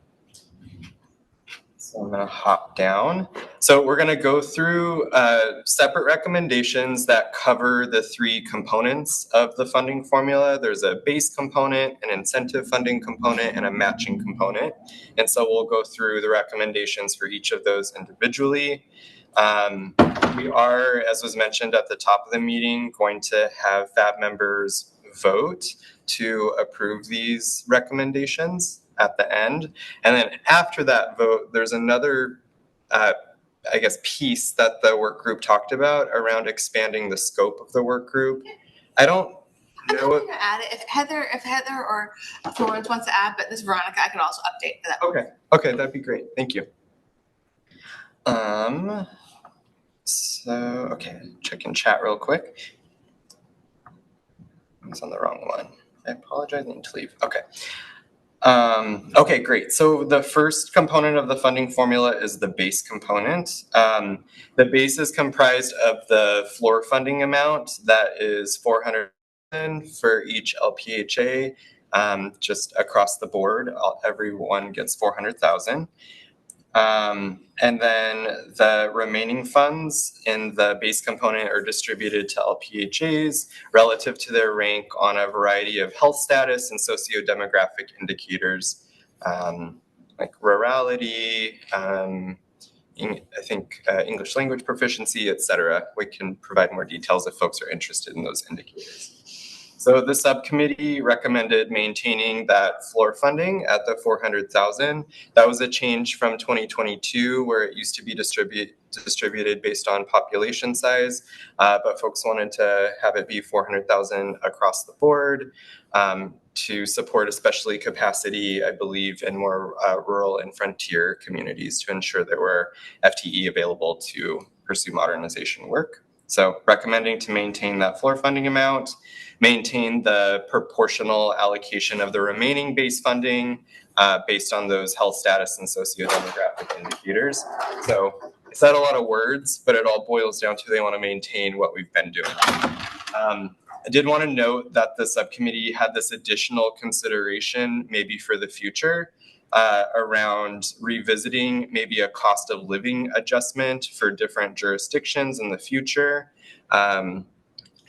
So I'm going to hop down. So we're going to go through separate recommendations that cover the three components of the funding formula. There's a base component, an incentive funding component, and a matching component. And so we'll go through the recommendations for each of those individually. We are, as was mentioned at the top of the meeting, going to have FAB members vote to approve these recommendations at the end. And then after that vote, there's another, piece that the work group talked about around expanding the scope of the work group. I don't know. I'm gonna add it. If Heather or Florence wants to add, but this is Veronica, I can also update that. Okay, that'd be great. Thank you. Checking chat real quick. I was on the wrong one. I apologize, I need to leave. Okay, great. So the first component of the funding formula is the base component. The base is comprised of the floor funding amount that is $400,000 for each LPHA, just across the board. Everyone gets $400,000. And then the remaining funds in the base component are distributed to LPHAs relative to their rank on a variety of health status and socio-demographic indicators, like rurality, English language proficiency, etc. We can provide more details if folks are interested in those indicators. So the subcommittee recommended maintaining that floor funding at the $400,000. That was a change from 2022, where it used to be distributed based on population size, but folks wanted to have it be $400,000 across the board to support especially capacity, I believe, in more rural and frontier communities to ensure there were FTE available to pursue modernization work. So recommending to maintain that floor funding amount, maintain the proportional allocation of the remaining base funding based on those health status and socio-demographic indicators. So I said a lot of words, but it all boils down to they want to maintain what we've been doing. I did want to note that the subcommittee had this additional consideration maybe for the future around revisiting maybe a cost of living adjustment for different jurisdictions in the future,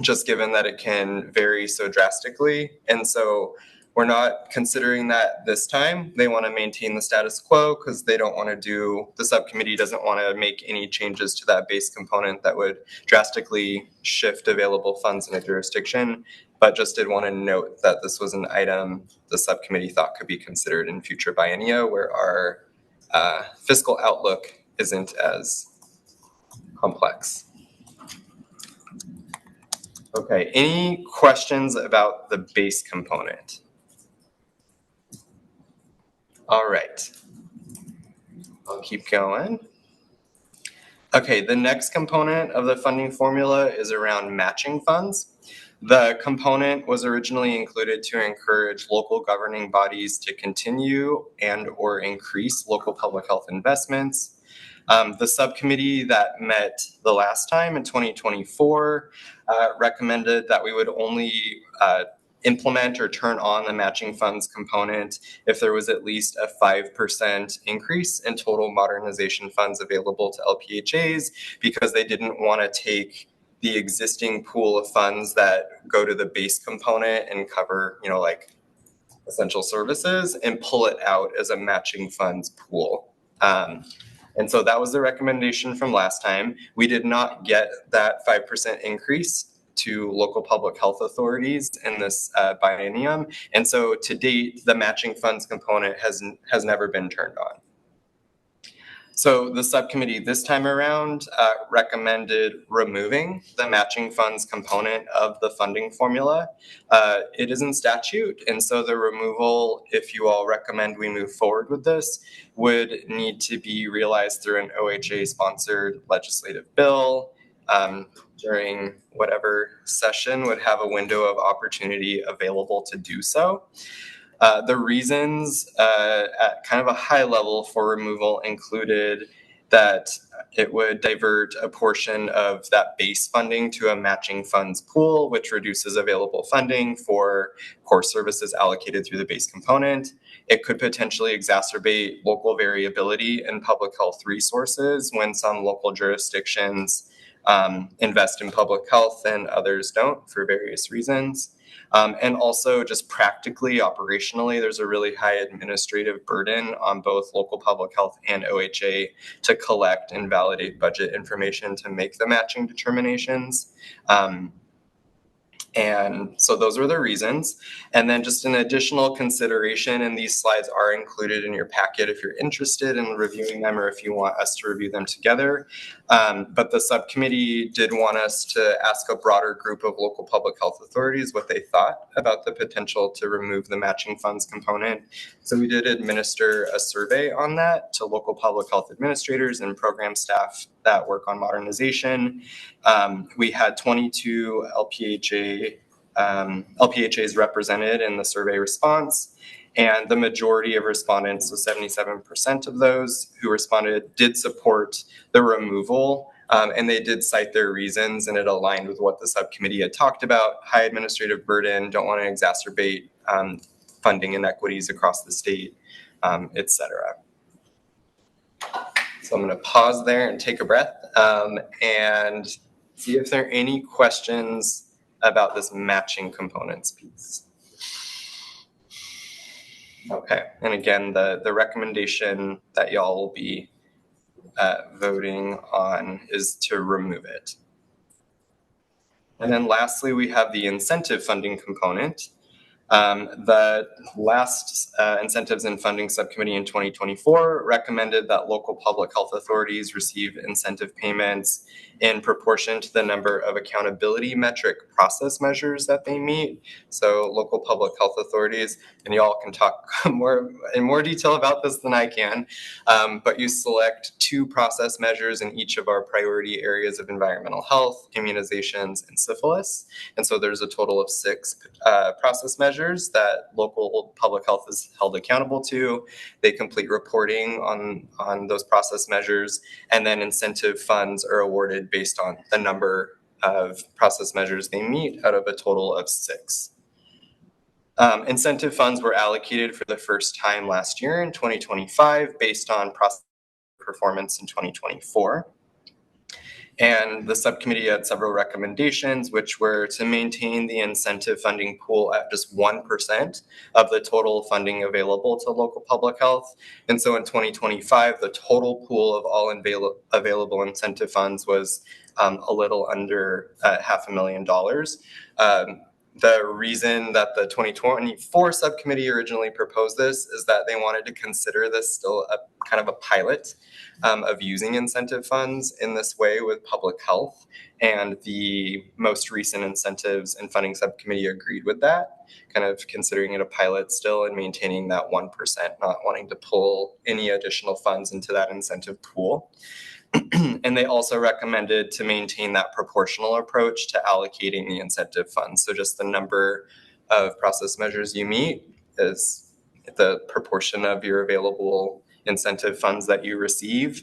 just given that it can vary so drastically. And so we're not considering that this time. They want to maintain the status quo because they don't want to the subcommittee doesn't want to make any changes to that base component that would drastically shift available funds in a jurisdiction, but just did want to note that this was an item the subcommittee thought could be considered in future biennia where our fiscal outlook isn't as complex. Okay, any questions about the base component? All right, I'll keep going. Okay, the next component of the funding formula is around matching funds. The component was originally included to encourage local governing bodies to continue and or increase local public health investments. The subcommittee that met the last time in 2024 recommended that we would only implement or turn on the matching funds component if there was at least a 5% increase in total modernization funds available to LPHAs, because they didn't want to take the existing pool of funds that go to the base component and cover, like essential services and pull it out as a matching funds pool. And so that was the recommendation from last time. We did not get that 5% increase to local public health authorities in this biennium. And so to date, the matching funds component has never been turned on. So the subcommittee this time around recommended removing the matching funds component of the funding formula. It is in statute, and so the removal, if you all recommend we move forward with this, would need to be realized through an OHA-sponsored legislative bill during whatever session would have a window of opportunity available to do so. The reasons at kind of a high level for removal included that it would divert a portion of that base funding to a matching funds pool, which reduces available funding for core services allocated through the base component. It could potentially exacerbate local variability in public health resources when some local jurisdictions invest in public health and others don't for various reasons. And also just practically, operationally, there's a really high administrative burden on both local public health and OHA to collect and validate budget information to make the matching determinations. And so those were the reasons. And then just an additional consideration, and these slides are included in your packet if you're interested in reviewing them or if you want us to review them together. But the subcommittee did want us to ask a broader group of local public health authorities what they thought about the potential to remove the matching funds component. So we did administer a survey on that to local public health administrators and program staff that work on modernization. We had 22 LPHAs represented in the survey response, and the majority of respondents, so 77% of those who responded, did support the removal, and they did cite their reasons, and it aligned with what the subcommittee had talked about: high administrative burden, don't want to exacerbate funding inequities across the state, et cetera. So I'm going to pause there and take a breath and see if there are any questions about this matching components piece. Okay, and again, the recommendation that y'all will be voting on is to remove it. And then lastly, we have the incentive funding component. The last Incentives and Funding Subcommittee in 2024 recommended that local public health authorities receive incentive payments in proportion to the number of accountability metric process measures that they meet. So local public health authorities, and you all can talk in more detail about this than I can, but you select 2 process measures in each of our priority areas of environmental health, immunizations, and syphilis. And so there's a total of 6 process measures that local public health is held accountable to. They complete reporting on those process measures, and then incentive funds are awarded based on the number of process measures they meet out of a total of 6. Incentive funds were allocated for the first time last year in 2025 based on process performance in 2024. And the subcommittee had several recommendations, which were to maintain the incentive funding pool at just 1% of the total funding available to local public health. And so in 2025, the total pool of all available incentive funds was a little under $500,000. The reason that the 2024 subcommittee originally proposed this is that they wanted to consider this still a kind of a pilot of using incentive funds in this way with public health. And the most recent Incentives and Funding Subcommittee agreed with that, kind of considering it a pilot still and maintaining that 1%, not wanting to pull any additional funds into that incentive pool. And they also recommended to maintain that proportional approach to allocating the incentive funds. So just the number of process measures you meet is the proportion of your available incentive funds that you receive.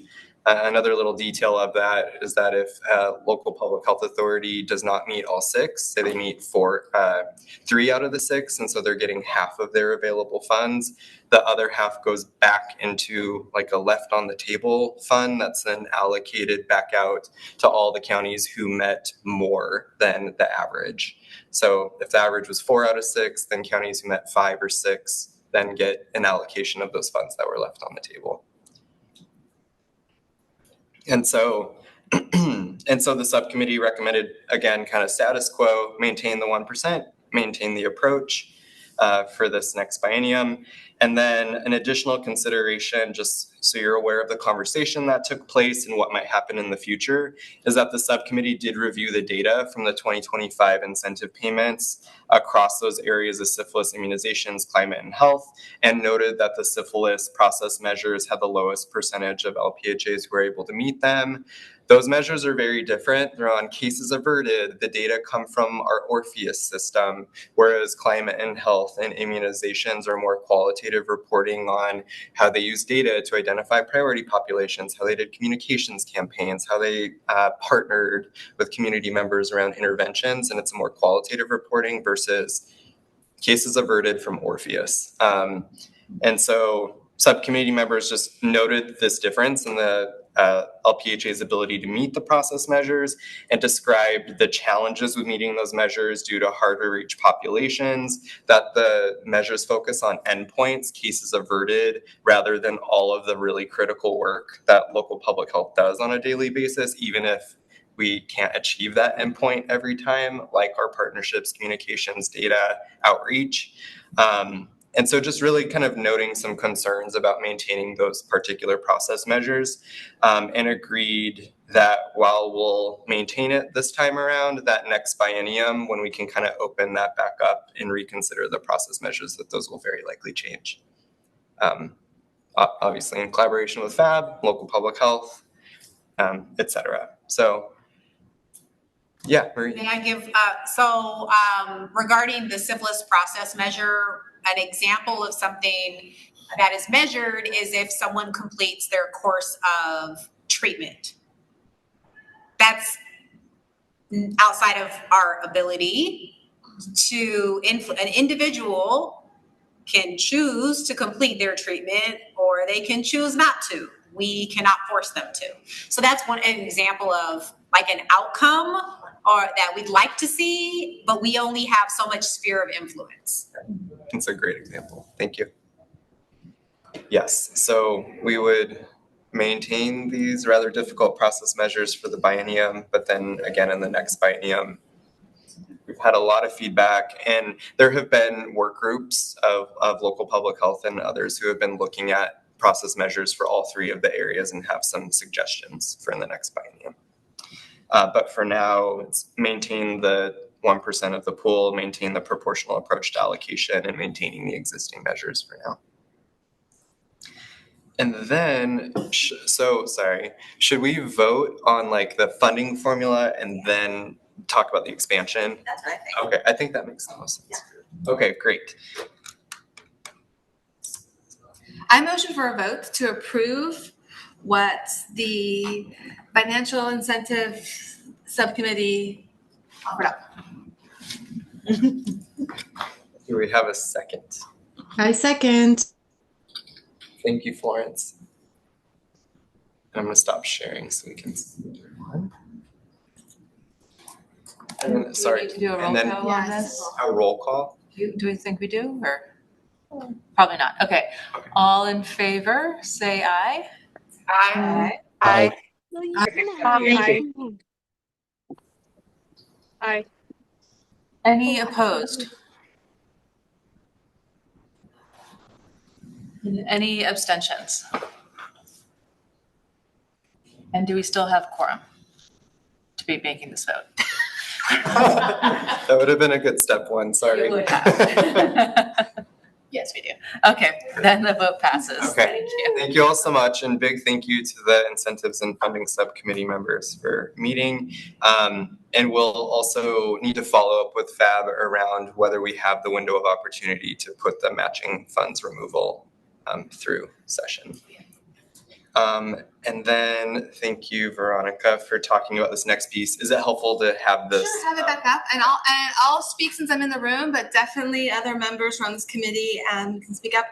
Another little detail of that is that if a local public health authority does not meet all 6, say they meet 3 out of the 6, and so they're getting half of their available funds, the other half goes back into like a left on the table fund that's then allocated back out to all the counties who met more than the average. So if the average was 4 out of 6, then counties who met 5 or 6 then get an allocation of those funds that were left on the table. And so the subcommittee recommended, again, kind of status quo, maintain the 1%, maintain the approach. for this next biennium. And then an additional consideration, just so you're aware of the conversation that took place and what might happen in the future, is that the subcommittee did review the data from the 2025 incentive payments across those areas of syphilis, immunizations, climate, and health, and noted that the syphilis process measures had the lowest percentage of LPHAs who were able to meet them. Those measures are very different. They're on cases averted. The data come from our Orpheus system, whereas climate and health and immunizations are more qualitative reporting on how they use data to identify priority populations, how they did communications campaigns, how they partnered with community members around interventions, and it's a more qualitative reporting versus cases averted from Orpheus. And so subcommittee members just noted this difference in the LPHA's ability to meet the process measures and described the challenges with meeting those measures due to hard to reach populations, that the measures focus on endpoints, cases averted, rather than all of the really critical work that local public health does on a daily basis, even if we can't achieve that endpoint every time, like our partnerships, communications, data, outreach. And so just really kind of noting some concerns about maintaining those particular process measures, and agreed that while we'll maintain it this time around, that next biennium, when we can kind of open that back up and reconsider the process measures, that those will very likely change. Obviously in collaboration with FAB, local public health, et cetera. So yeah, Marie. May I give, regarding the syphilis process measure, an example of something that is measured is if someone completes their course of treatment. That's outside of our ability to an individual can choose to complete their treatment or they can choose not to. We cannot force them to. So that's an example of like an outcome or that we'd like to see, but we only have so much sphere of influence. It's a great example. Thank you. Yes, so we would maintain these rather difficult process measures for the biennium, but then again in the next biennium, we've had a lot of feedback, and there have been work groups of local public health and others who have been looking at process measures for all three of the areas and have some suggestions for in the next biennium. But for now, it's maintain the 1% of the pool, maintain the proportional approach to allocation, and maintaining the existing measures for now. And then, should we vote on like the funding formula and then talk about the expansion? That's what I think. Okay, I think that makes the most sense. Yeah. Okay, great. I motion for a vote to approve what the Financial Incentive Subcommittee offered up. Do we have a second? I second. Thank you, Florence. I'm going to stop sharing so we can see everyone. And sorry. Do we need to do a roll and then call on this? A roll call? Do we think we do, or? Probably not. Okay. All in favor, say aye. Aye. Aye. Aye. Any opposed? Any abstentions? And do we still have quorum to be making this vote? That would have been a good step one, sorry. You would have. Yes, we do. Okay, then the vote passes. Okay. Thank you. Thank you all so much, and big thank you to the Incentives and Funding Subcommittee members for meeting. And we'll also need to follow up with FAB around whether we have the window of opportunity to put the matching funds removal through session. And then thank you, Veronica, for talking about this next piece. Is it helpful to have this? Sure, have it back up, and I'll speak since I'm in the room, but definitely other members from this committee can speak up.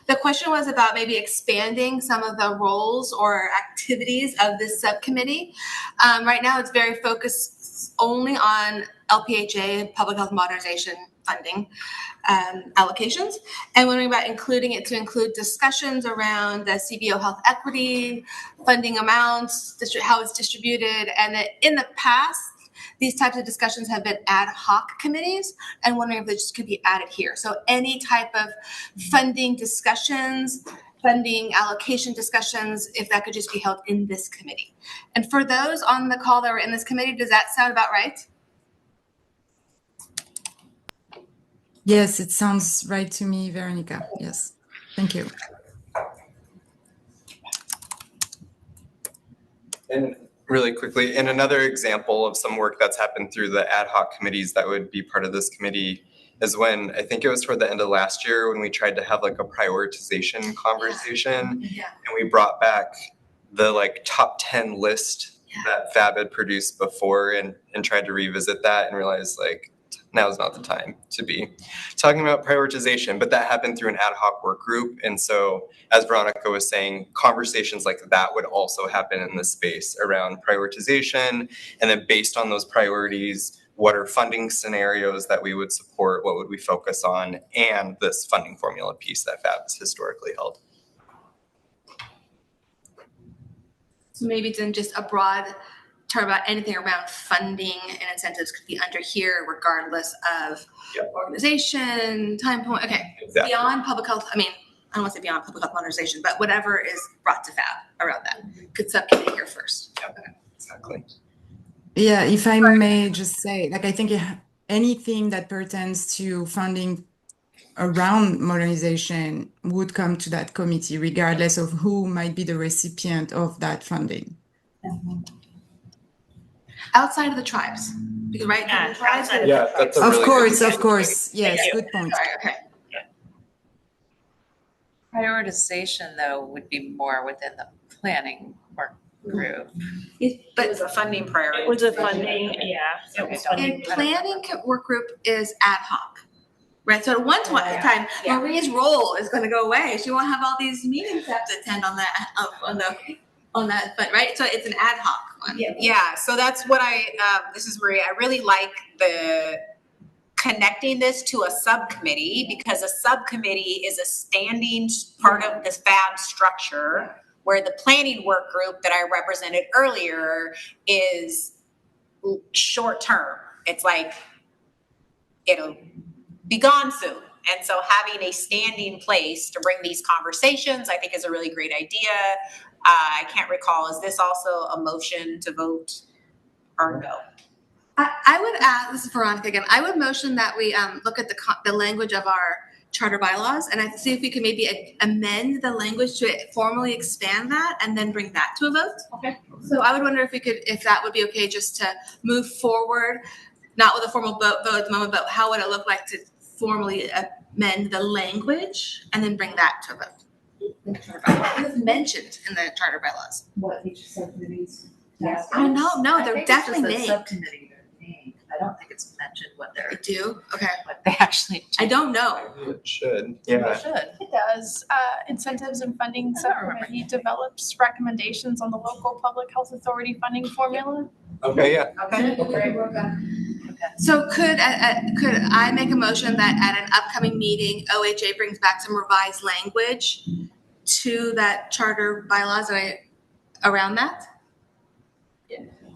The question was about maybe expanding some of the roles or activities of this subcommittee. Right now, it's very focused only on LPHA, public health modernization funding allocations, and when we're about including it to include discussions around the CBO health equity, funding amounts, how it's distributed, and in the past, these types of discussions have been ad hoc committees, and wondering if they just could be added here. So any type of funding discussions, funding allocation discussions, if that could just be held in this committee. And for those on the call that were in this committee, does that sound about right? Yes, it sounds right to me, Veronica. Yes, thank you. And really quickly, and another example of some work that's happened through the ad hoc committees that would be part of this committee is when, I think it was toward the end of last year, when we tried to have like a prioritization conversation, and we brought back the like top 10 list that FAB had produced before and tried to revisit that and realized like, now's not the time to be talking about prioritization, but that happened through an ad hoc work group. And so, as Veronica was saying, conversations like that would also happen in this space around prioritization. And then based on those priorities, what are funding scenarios that we would support? What would we focus on? And this funding formula piece that FAB has historically held. So maybe it's in just a broad term about anything around funding and incentives could be under here regardless of organization, time point. Okay, exactly. Beyond public health, I mean, I don't want to say beyond public health modernization, but whatever is brought to FAB around that. Could subcommittee here first. Okay. Exactly. Yeah, if I may just say, like, I think anything that pertains to funding around modernization would come to that committee, regardless of who might be the recipient of that funding. Outside of the tribes, because right? Yeah, tribes. That's a Of really course, good of course. Yes, good point. Sorry, okay. Prioritization, though, would be more within the planning work group. But it was a funding priority. It was a funding, And planning work group is ad hoc, right? So at one time, Marie's role is going to go away. She won't have all these meetings to have to attend on that, but right? So it's an ad hoc one. Yeah, so that's what this is Maria. I really like the connecting this to a subcommittee, because a subcommittee is a standing part of this FAB structure, where the planning work group that I represented earlier is short term. It's like, it'll be gone soon. And so having a standing place to bring these conversations, I think, is a really great idea. I can't recall, is this also a motion to vote or no? I would add, this is Veronica again, I would motion that we look at the language of our charter bylaws, and I see if we can maybe amend the language to formally expand that and then bring that to a vote. Okay. So I would wonder if that would be okay, just to move forward, not with a formal vote at the moment, but how would it look like to formally amend the language and then bring that to a vote? It's mentioned in the charter bylaws. What each subcommittees? Oh, no, they're definitely named. Subcommittee they're named. I don't think it's mentioned what they're. They do? Okay. What they actually do. I don't know. It should. Yeah. It should. It does. Incentives and Funding Subcommittee develops recommendations on the local public health authority funding formula. Okay, yeah. Okay. So could I make a motion that at an upcoming meeting, OHA brings back some revised language to that charter bylaws around that?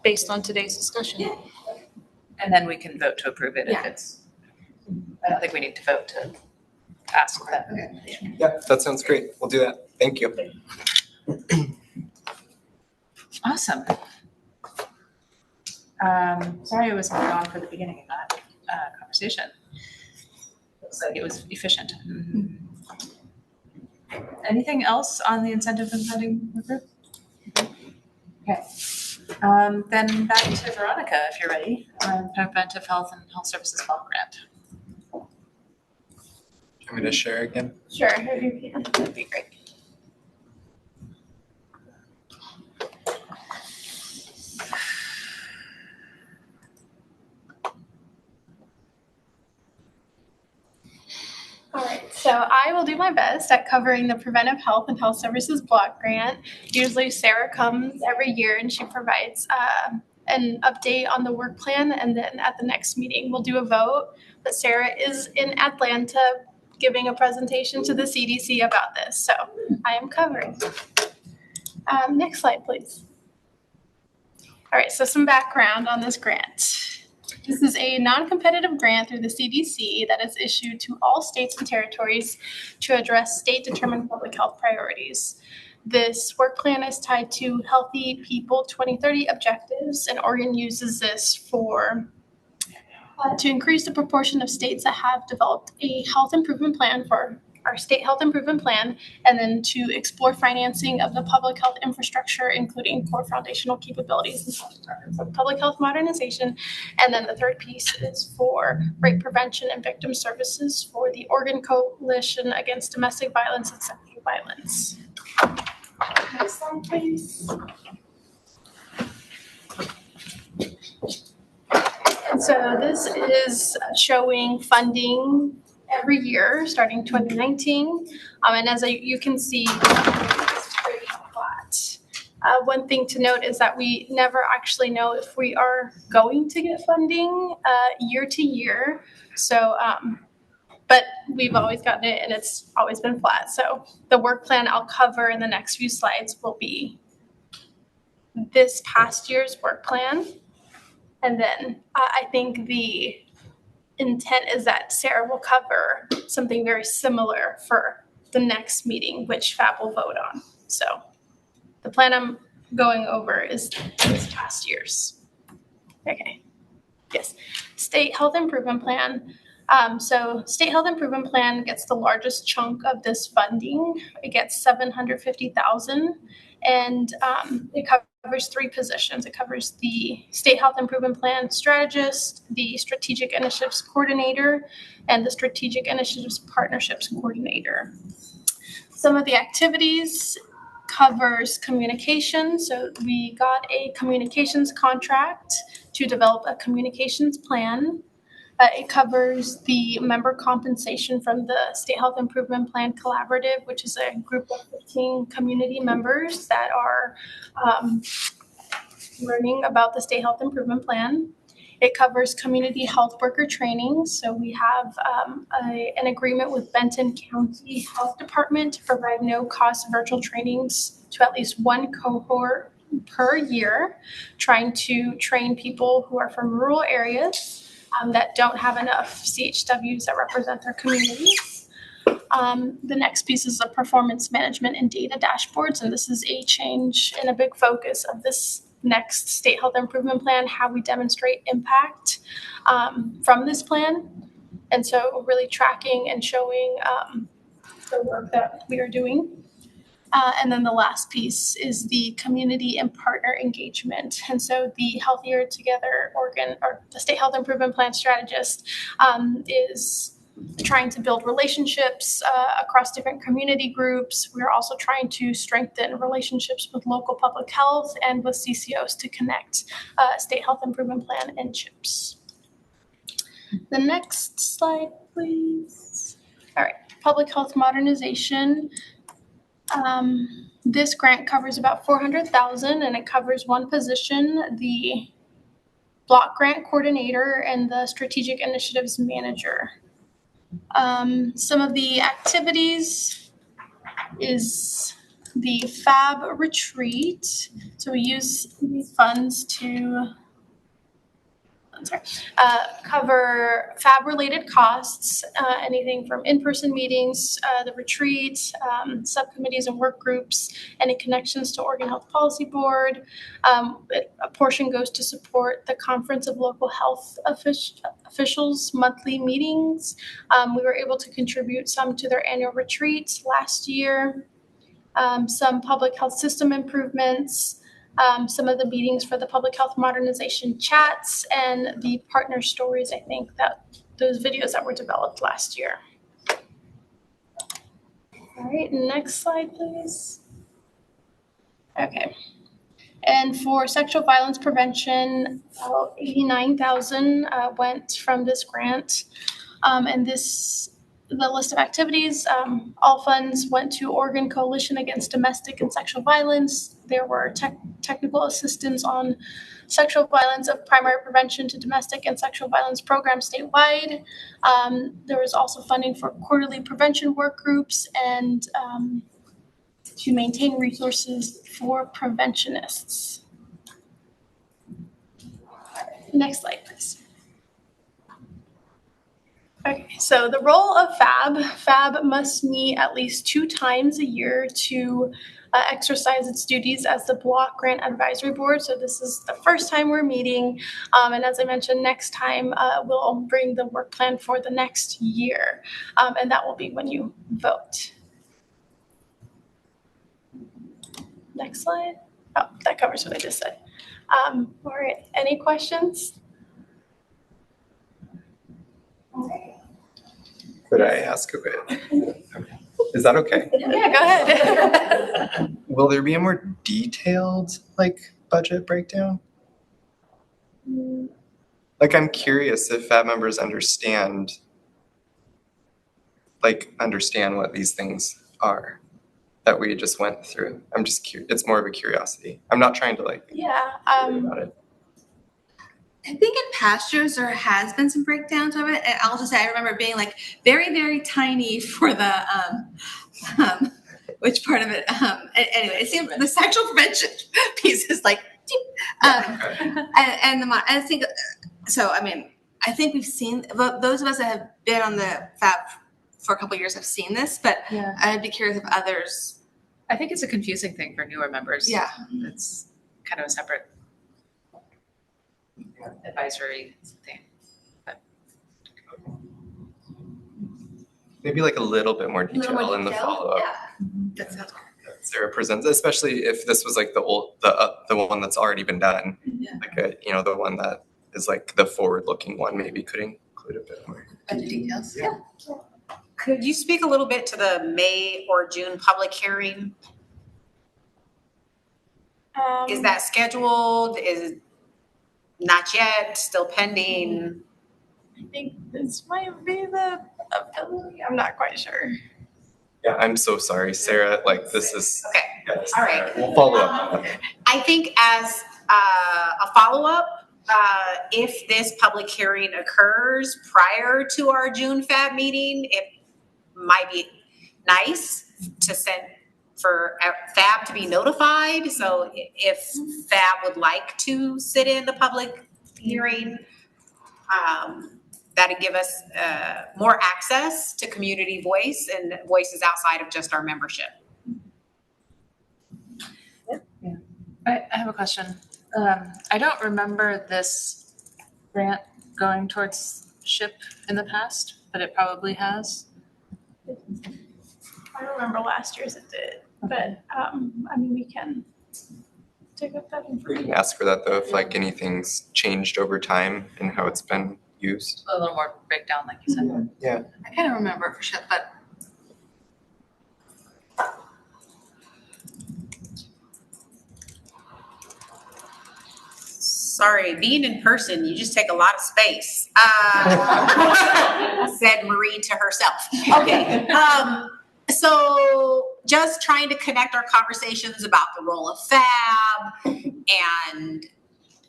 Based on today's discussion. And then we can vote to approve it if it's, I don't think we need to vote to ask that. Yeah, that sounds great. We'll do that. Thank you. Awesome. Sorry I was gone for the beginning of that conversation. Looks like it was efficient. Anything else on the incentive and funding group? Okay. Then back to Veronica, if you're ready, on preventive health and health services block grant. I'm going to share again. Sure, if you can, that'd be great. All right, so I will do my best at covering the Preventive Health and Health Services Block Grant. Usually Sarah comes every year and she provides an update on the work plan, and then at the next meeting we'll do a vote. But Sarah is in Atlanta giving a presentation to the CDC about this, so I am covering. Next slide, please. All right, so some background on this grant. This is a non-competitive grant through the CDC that is issued to all states and territories to address state-determined public health priorities. This work plan is tied to Healthy People 2030 objectives, and Oregon uses this for to increase the proportion of states that have developed a health improvement plan for our state health improvement plan, and then to explore financing of the public health infrastructure, including core foundational capabilities and public health modernization. And then the third piece is for rape prevention and victim services for the Oregon Coalition Against Domestic Violence and Sexual Violence. Next slide, please. And so this is showing funding every year starting 2019. And as you can see, it's pretty flat. One thing to note is that we never actually know if we are going to get funding year to year. So, but we've always gotten it and it's always been flat. So the work plan I'll cover in the next few slides will be this past year's work plan. And then I think the intent is that Sarah will cover something very similar for the next meeting, which FAB will vote on. So the plan I'm going over is this past year's. Okay. Yes. State Health Improvement Plan. So State Health Improvement Plan gets the largest chunk of this funding. It gets $750,000, and it covers three positions. It covers the State Health Improvement Plan strategist, the Strategic Initiatives Coordinator, and the Strategic Initiatives Partnerships Coordinator. Some of the activities covers communication. So we got a communications contract to develop a communications plan. It covers the member compensation from the State Health Improvement Plan Collaborative, which is a group of 15 community members that are learning about the State Health Improvement Plan. It covers community health worker training. So we have an agreement with Benton County Health Department to provide no-cost virtual trainings to at least one cohort per year, trying to train people who are from rural areas that don't have enough CHWs that represent their communities. The next piece is the performance management and data dashboards, and this is a change and a big focus of this next State Health Improvement Plan, how we demonstrate impact from this plan. And so really tracking and showing the work that we are doing. And then the last piece is the community and partner engagement. And so the Healthier Together Oregon, or the State Health Improvement Plan strategist, is trying to build relationships across different community groups. We're also trying to strengthen relationships with local public health and with CCOs to connect State Health Improvement Plan and CHIPS. The next slide, please. All right, public health modernization. This grant covers about $400,000, and it covers one position, the block grant coordinator and the strategic initiatives manager. Some of the activities is the FAB retreat. So we use these funds to cover FAB-related costs, anything from in-person meetings, the retreat, subcommittees and work groups, any connections to Oregon Health Policy Board. A portion goes to support the Conference of Local Health Officials monthly meetings. We were able to contribute some to their annual retreat last year. Some public health system improvements. Some of the meetings for the public health modernization chats, and the partner stories, I think, that those videos that were developed last year. All right, next slide, please. Okay. And for sexual violence prevention, about $89,000 went from this grant. And the list of activities, all funds went to Oregon Coalition Against Domestic and Sexual Violence. There were technical assistance on sexual violence of primary prevention to domestic and sexual violence programs statewide. There was also funding for quarterly prevention work groups and to maintain resources for preventionists. Next slide, please. Okay, so the role of FAB must meet at least 2 times a year to exercise its duties as the Block Grant Advisory Board. So this is the first time we're meeting. And as I mentioned, next time we'll bring the work plan for the next year. And that will be when you vote. Next slide. Oh, that covers what I just said. All right, any questions? Could I ask a bit? Is that okay? Yeah, go ahead. Will there be a more detailed budget breakdown? I'm curious if FAB members understand what these things are that we just went through. I'm just curious. It's more of a curiosity. I'm not trying to Yeah. about it. I think in past years there has been some breakdowns of it, and I'll just say I remember being very, very tiny for the which part of it? Anyway, it seems the sexual prevention piece is and I think so. I mean, I think we've seen those of us that have been on the FAB for a couple of years have seen this, but Yeah. I'd be curious if others. I think it's a confusing thing for newer members. Yeah. It's kind of a separate advisory thing. Maybe a little bit more A little detail more in the detail? follow-up Yeah, that sounds great. that Sarah presents, especially if this was the one that's already been done. Yeah. The one that is the forward-looking one maybe could include a bit more. Other details. Yeah. Could you speak a little bit to the May or June public hearing? Is that scheduled? Is it not yet, still pending? I think this might be the ability. I'm not quite sure. Yeah, I'm so sorry, Sarah. This is Okay. Yes. All right. We'll follow up on that. I think as a follow-up, if this public hearing occurs prior to our June FAB meeting, it might be nice to send for FAB to be notified. So if FAB would like to sit in the public hearing, that'd give us more access to community voice and voices outside of just our membership. I have a question. I don't remember this grant going towards SHIP in the past, but it probably has. I don't remember last year's it did, but I mean, we can dig up that We information. can ask for that though, if anything's changed over time and how it's been used. A little more breakdown, like you said. Yeah. I kind of remember it for sure, but Sorry, being in person, you just take a lot of space, said Marie to herself. Okay, so just trying to connect our conversations about the role of FAB and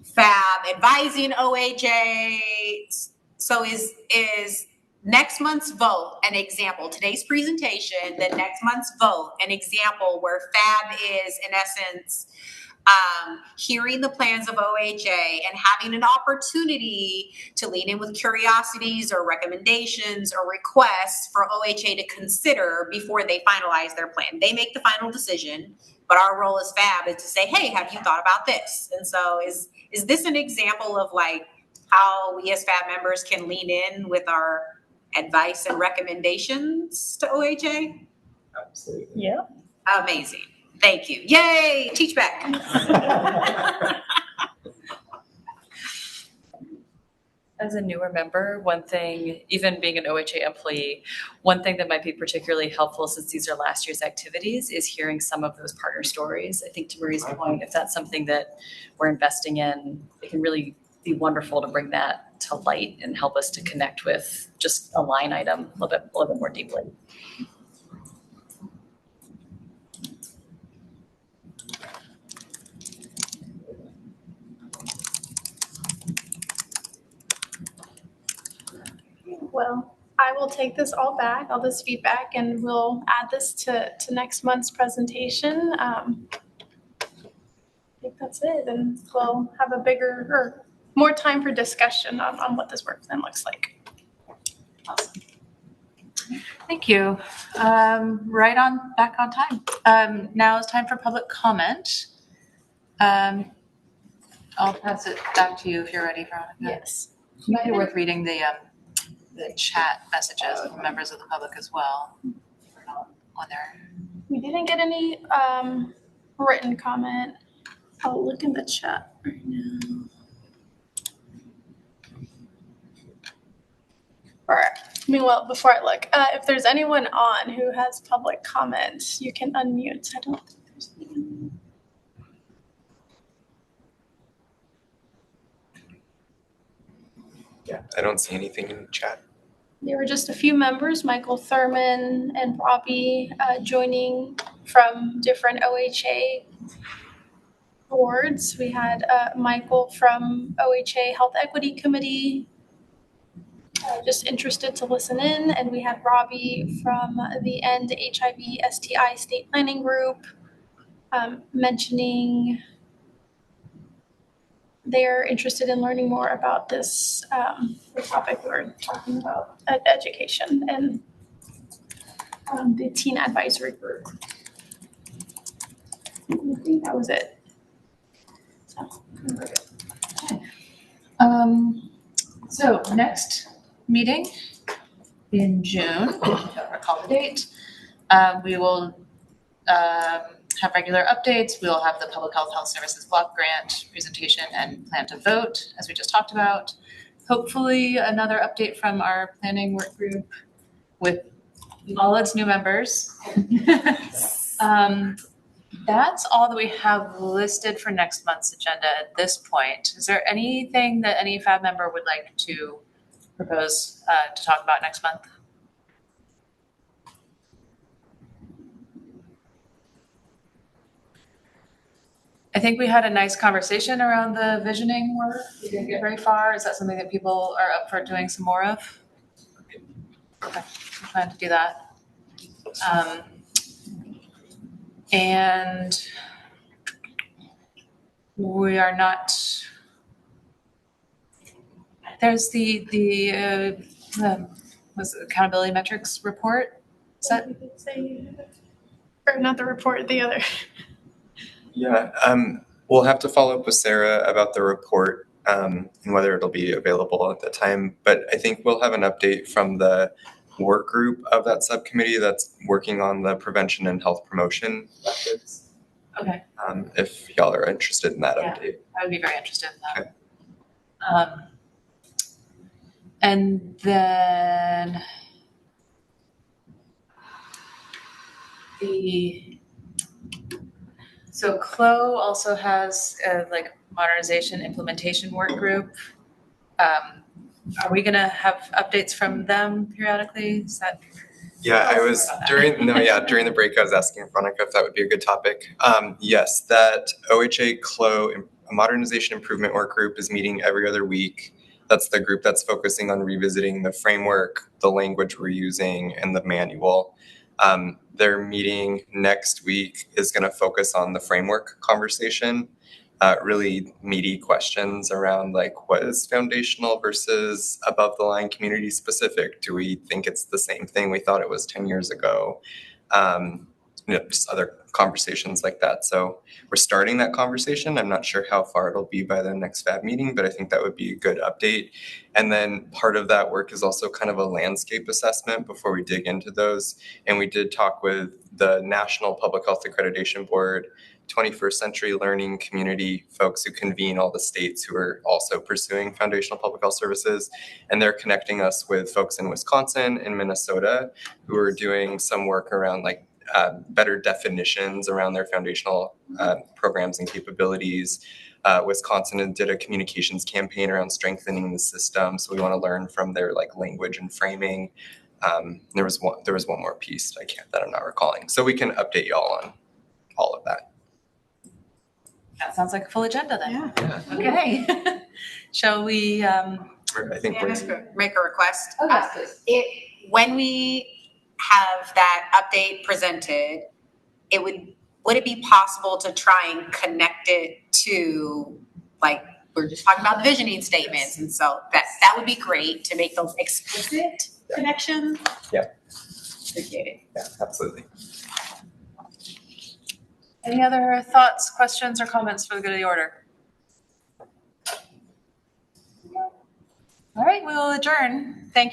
FAB advising OHA. So is next month's vote an example? Today's presentation, then next month's vote, an example where FAB is in essence hearing the plans of OHA and having an opportunity to lean in with curiosities or recommendations or requests for OHA to consider before they finalize their plan. They make the final decision, but our role as FAB is to say, hey, have you thought about this? And so is this an example of how we as FAB members can lean in with our advice and recommendations to OHA? Absolutely. Yeah. Amazing. Thank you. Yay, teach back. As a newer member, one thing, even being an OHA employee, one thing that might be particularly helpful since these are last year's activities is hearing some of those partner stories. I think to Marie's point, if that's something that we're investing in, it can really be wonderful to bring that to light and help us to connect with just a line item a little bit more deeply. Well, I will take this all back, all this feedback, and we'll add this to next month's presentation. I think that's it, and we'll have a bigger, or more time for discussion on what this work plan looks like. Awesome. Thank you. Back on time. Now is time for public comment. I'll pass it back to you if you're ready, Veronica. Yes. It might be worth reading the chat messages from members of the public as well. On there. We didn't get any written comment. I'll look in the chat right now. All right. Meanwhile, before I look, if there's anyone on who has public comments, you can unmute. I don't think there's anyone. Yeah, I don't see anything in the chat. There were just a few members, Michael Thurman and Robbie, joining from different OHA boards. We had Michael from OHA Health Equity Committee, just interested to listen in, and we had Robbie from the End HIV STI State Planning Group, mentioning they're interested in learning more about this the topic we're talking about, education, and the teen advisory group. I think that was it. So, So next meeting in June, if I don't recall the date, we will have regular updates. We will have the Public Health Services Block Grant presentation and plan to vote, as we just talked about. Hopefully another update from our planning work group with all its new members. That's all that we have listed for next month's agenda at this point. Is there anything that any FAB member would like to propose to talk about next month? I think we had a nice conversation around the visioning work. We didn't get very far. Is that something that people are up for doing some more of? Okay, we plan to do that. And we are not, there's the was it accountability metrics report? Is that? Or not the report, the other. Yeah, we'll have to follow up with Sarah about the report and whether it'll be available at the time. But I think we'll have an update from the work group of that subcommittee that's working on the prevention and health promotion methods. Okay. If y'all are interested in that update. I would be very interested in that. Okay. And then so CLO also has a modernization implementation work group. Are we gonna have updates from them periodically? Is that? Yeah, I was during the break I was asking Veronica if that would be a good topic. Yes, that OHA CLO modernization improvement work group is meeting every other week. That's the group that's focusing on revisiting the framework, the language we're using, and the manual. Their meeting next week is going to focus on the framework conversation, really meaty questions around what is foundational versus above the line community specific. Do we think it's the same thing we thought it was 10 years ago? Just other conversations like that. So we're starting that conversation. I'm not sure how far it'll be by the next FAB meeting, but I think that would be a good update. And then part of that work is also kind of a landscape assessment before we dig into those. And we did talk with the National Public Health Accreditation Board, 21st Century Learning Community folks who convene all the states who are also pursuing foundational public health services. And they're connecting us with folks in Wisconsin and Minnesota who are doing some work around better definitions around their foundational programs and capabilities. Wisconsin did a communications campaign around strengthening the system. So we want to learn from their language and framing. There was one more piece that I'm not recalling. So we can update y'all on all of that. That sounds like a full agenda then. Yeah. Okay. Shall we? I think we're make a request. Oh, yes, please. When we have that update presented, would it be possible to try and connect it to we're just talking about the vision aid statements. And so that would be great to make those explicit connections. Yeah. Appreciate it. Yeah, absolutely. Any other thoughts, questions, or comments for the good of the order? All right, we will adjourn. Thank you.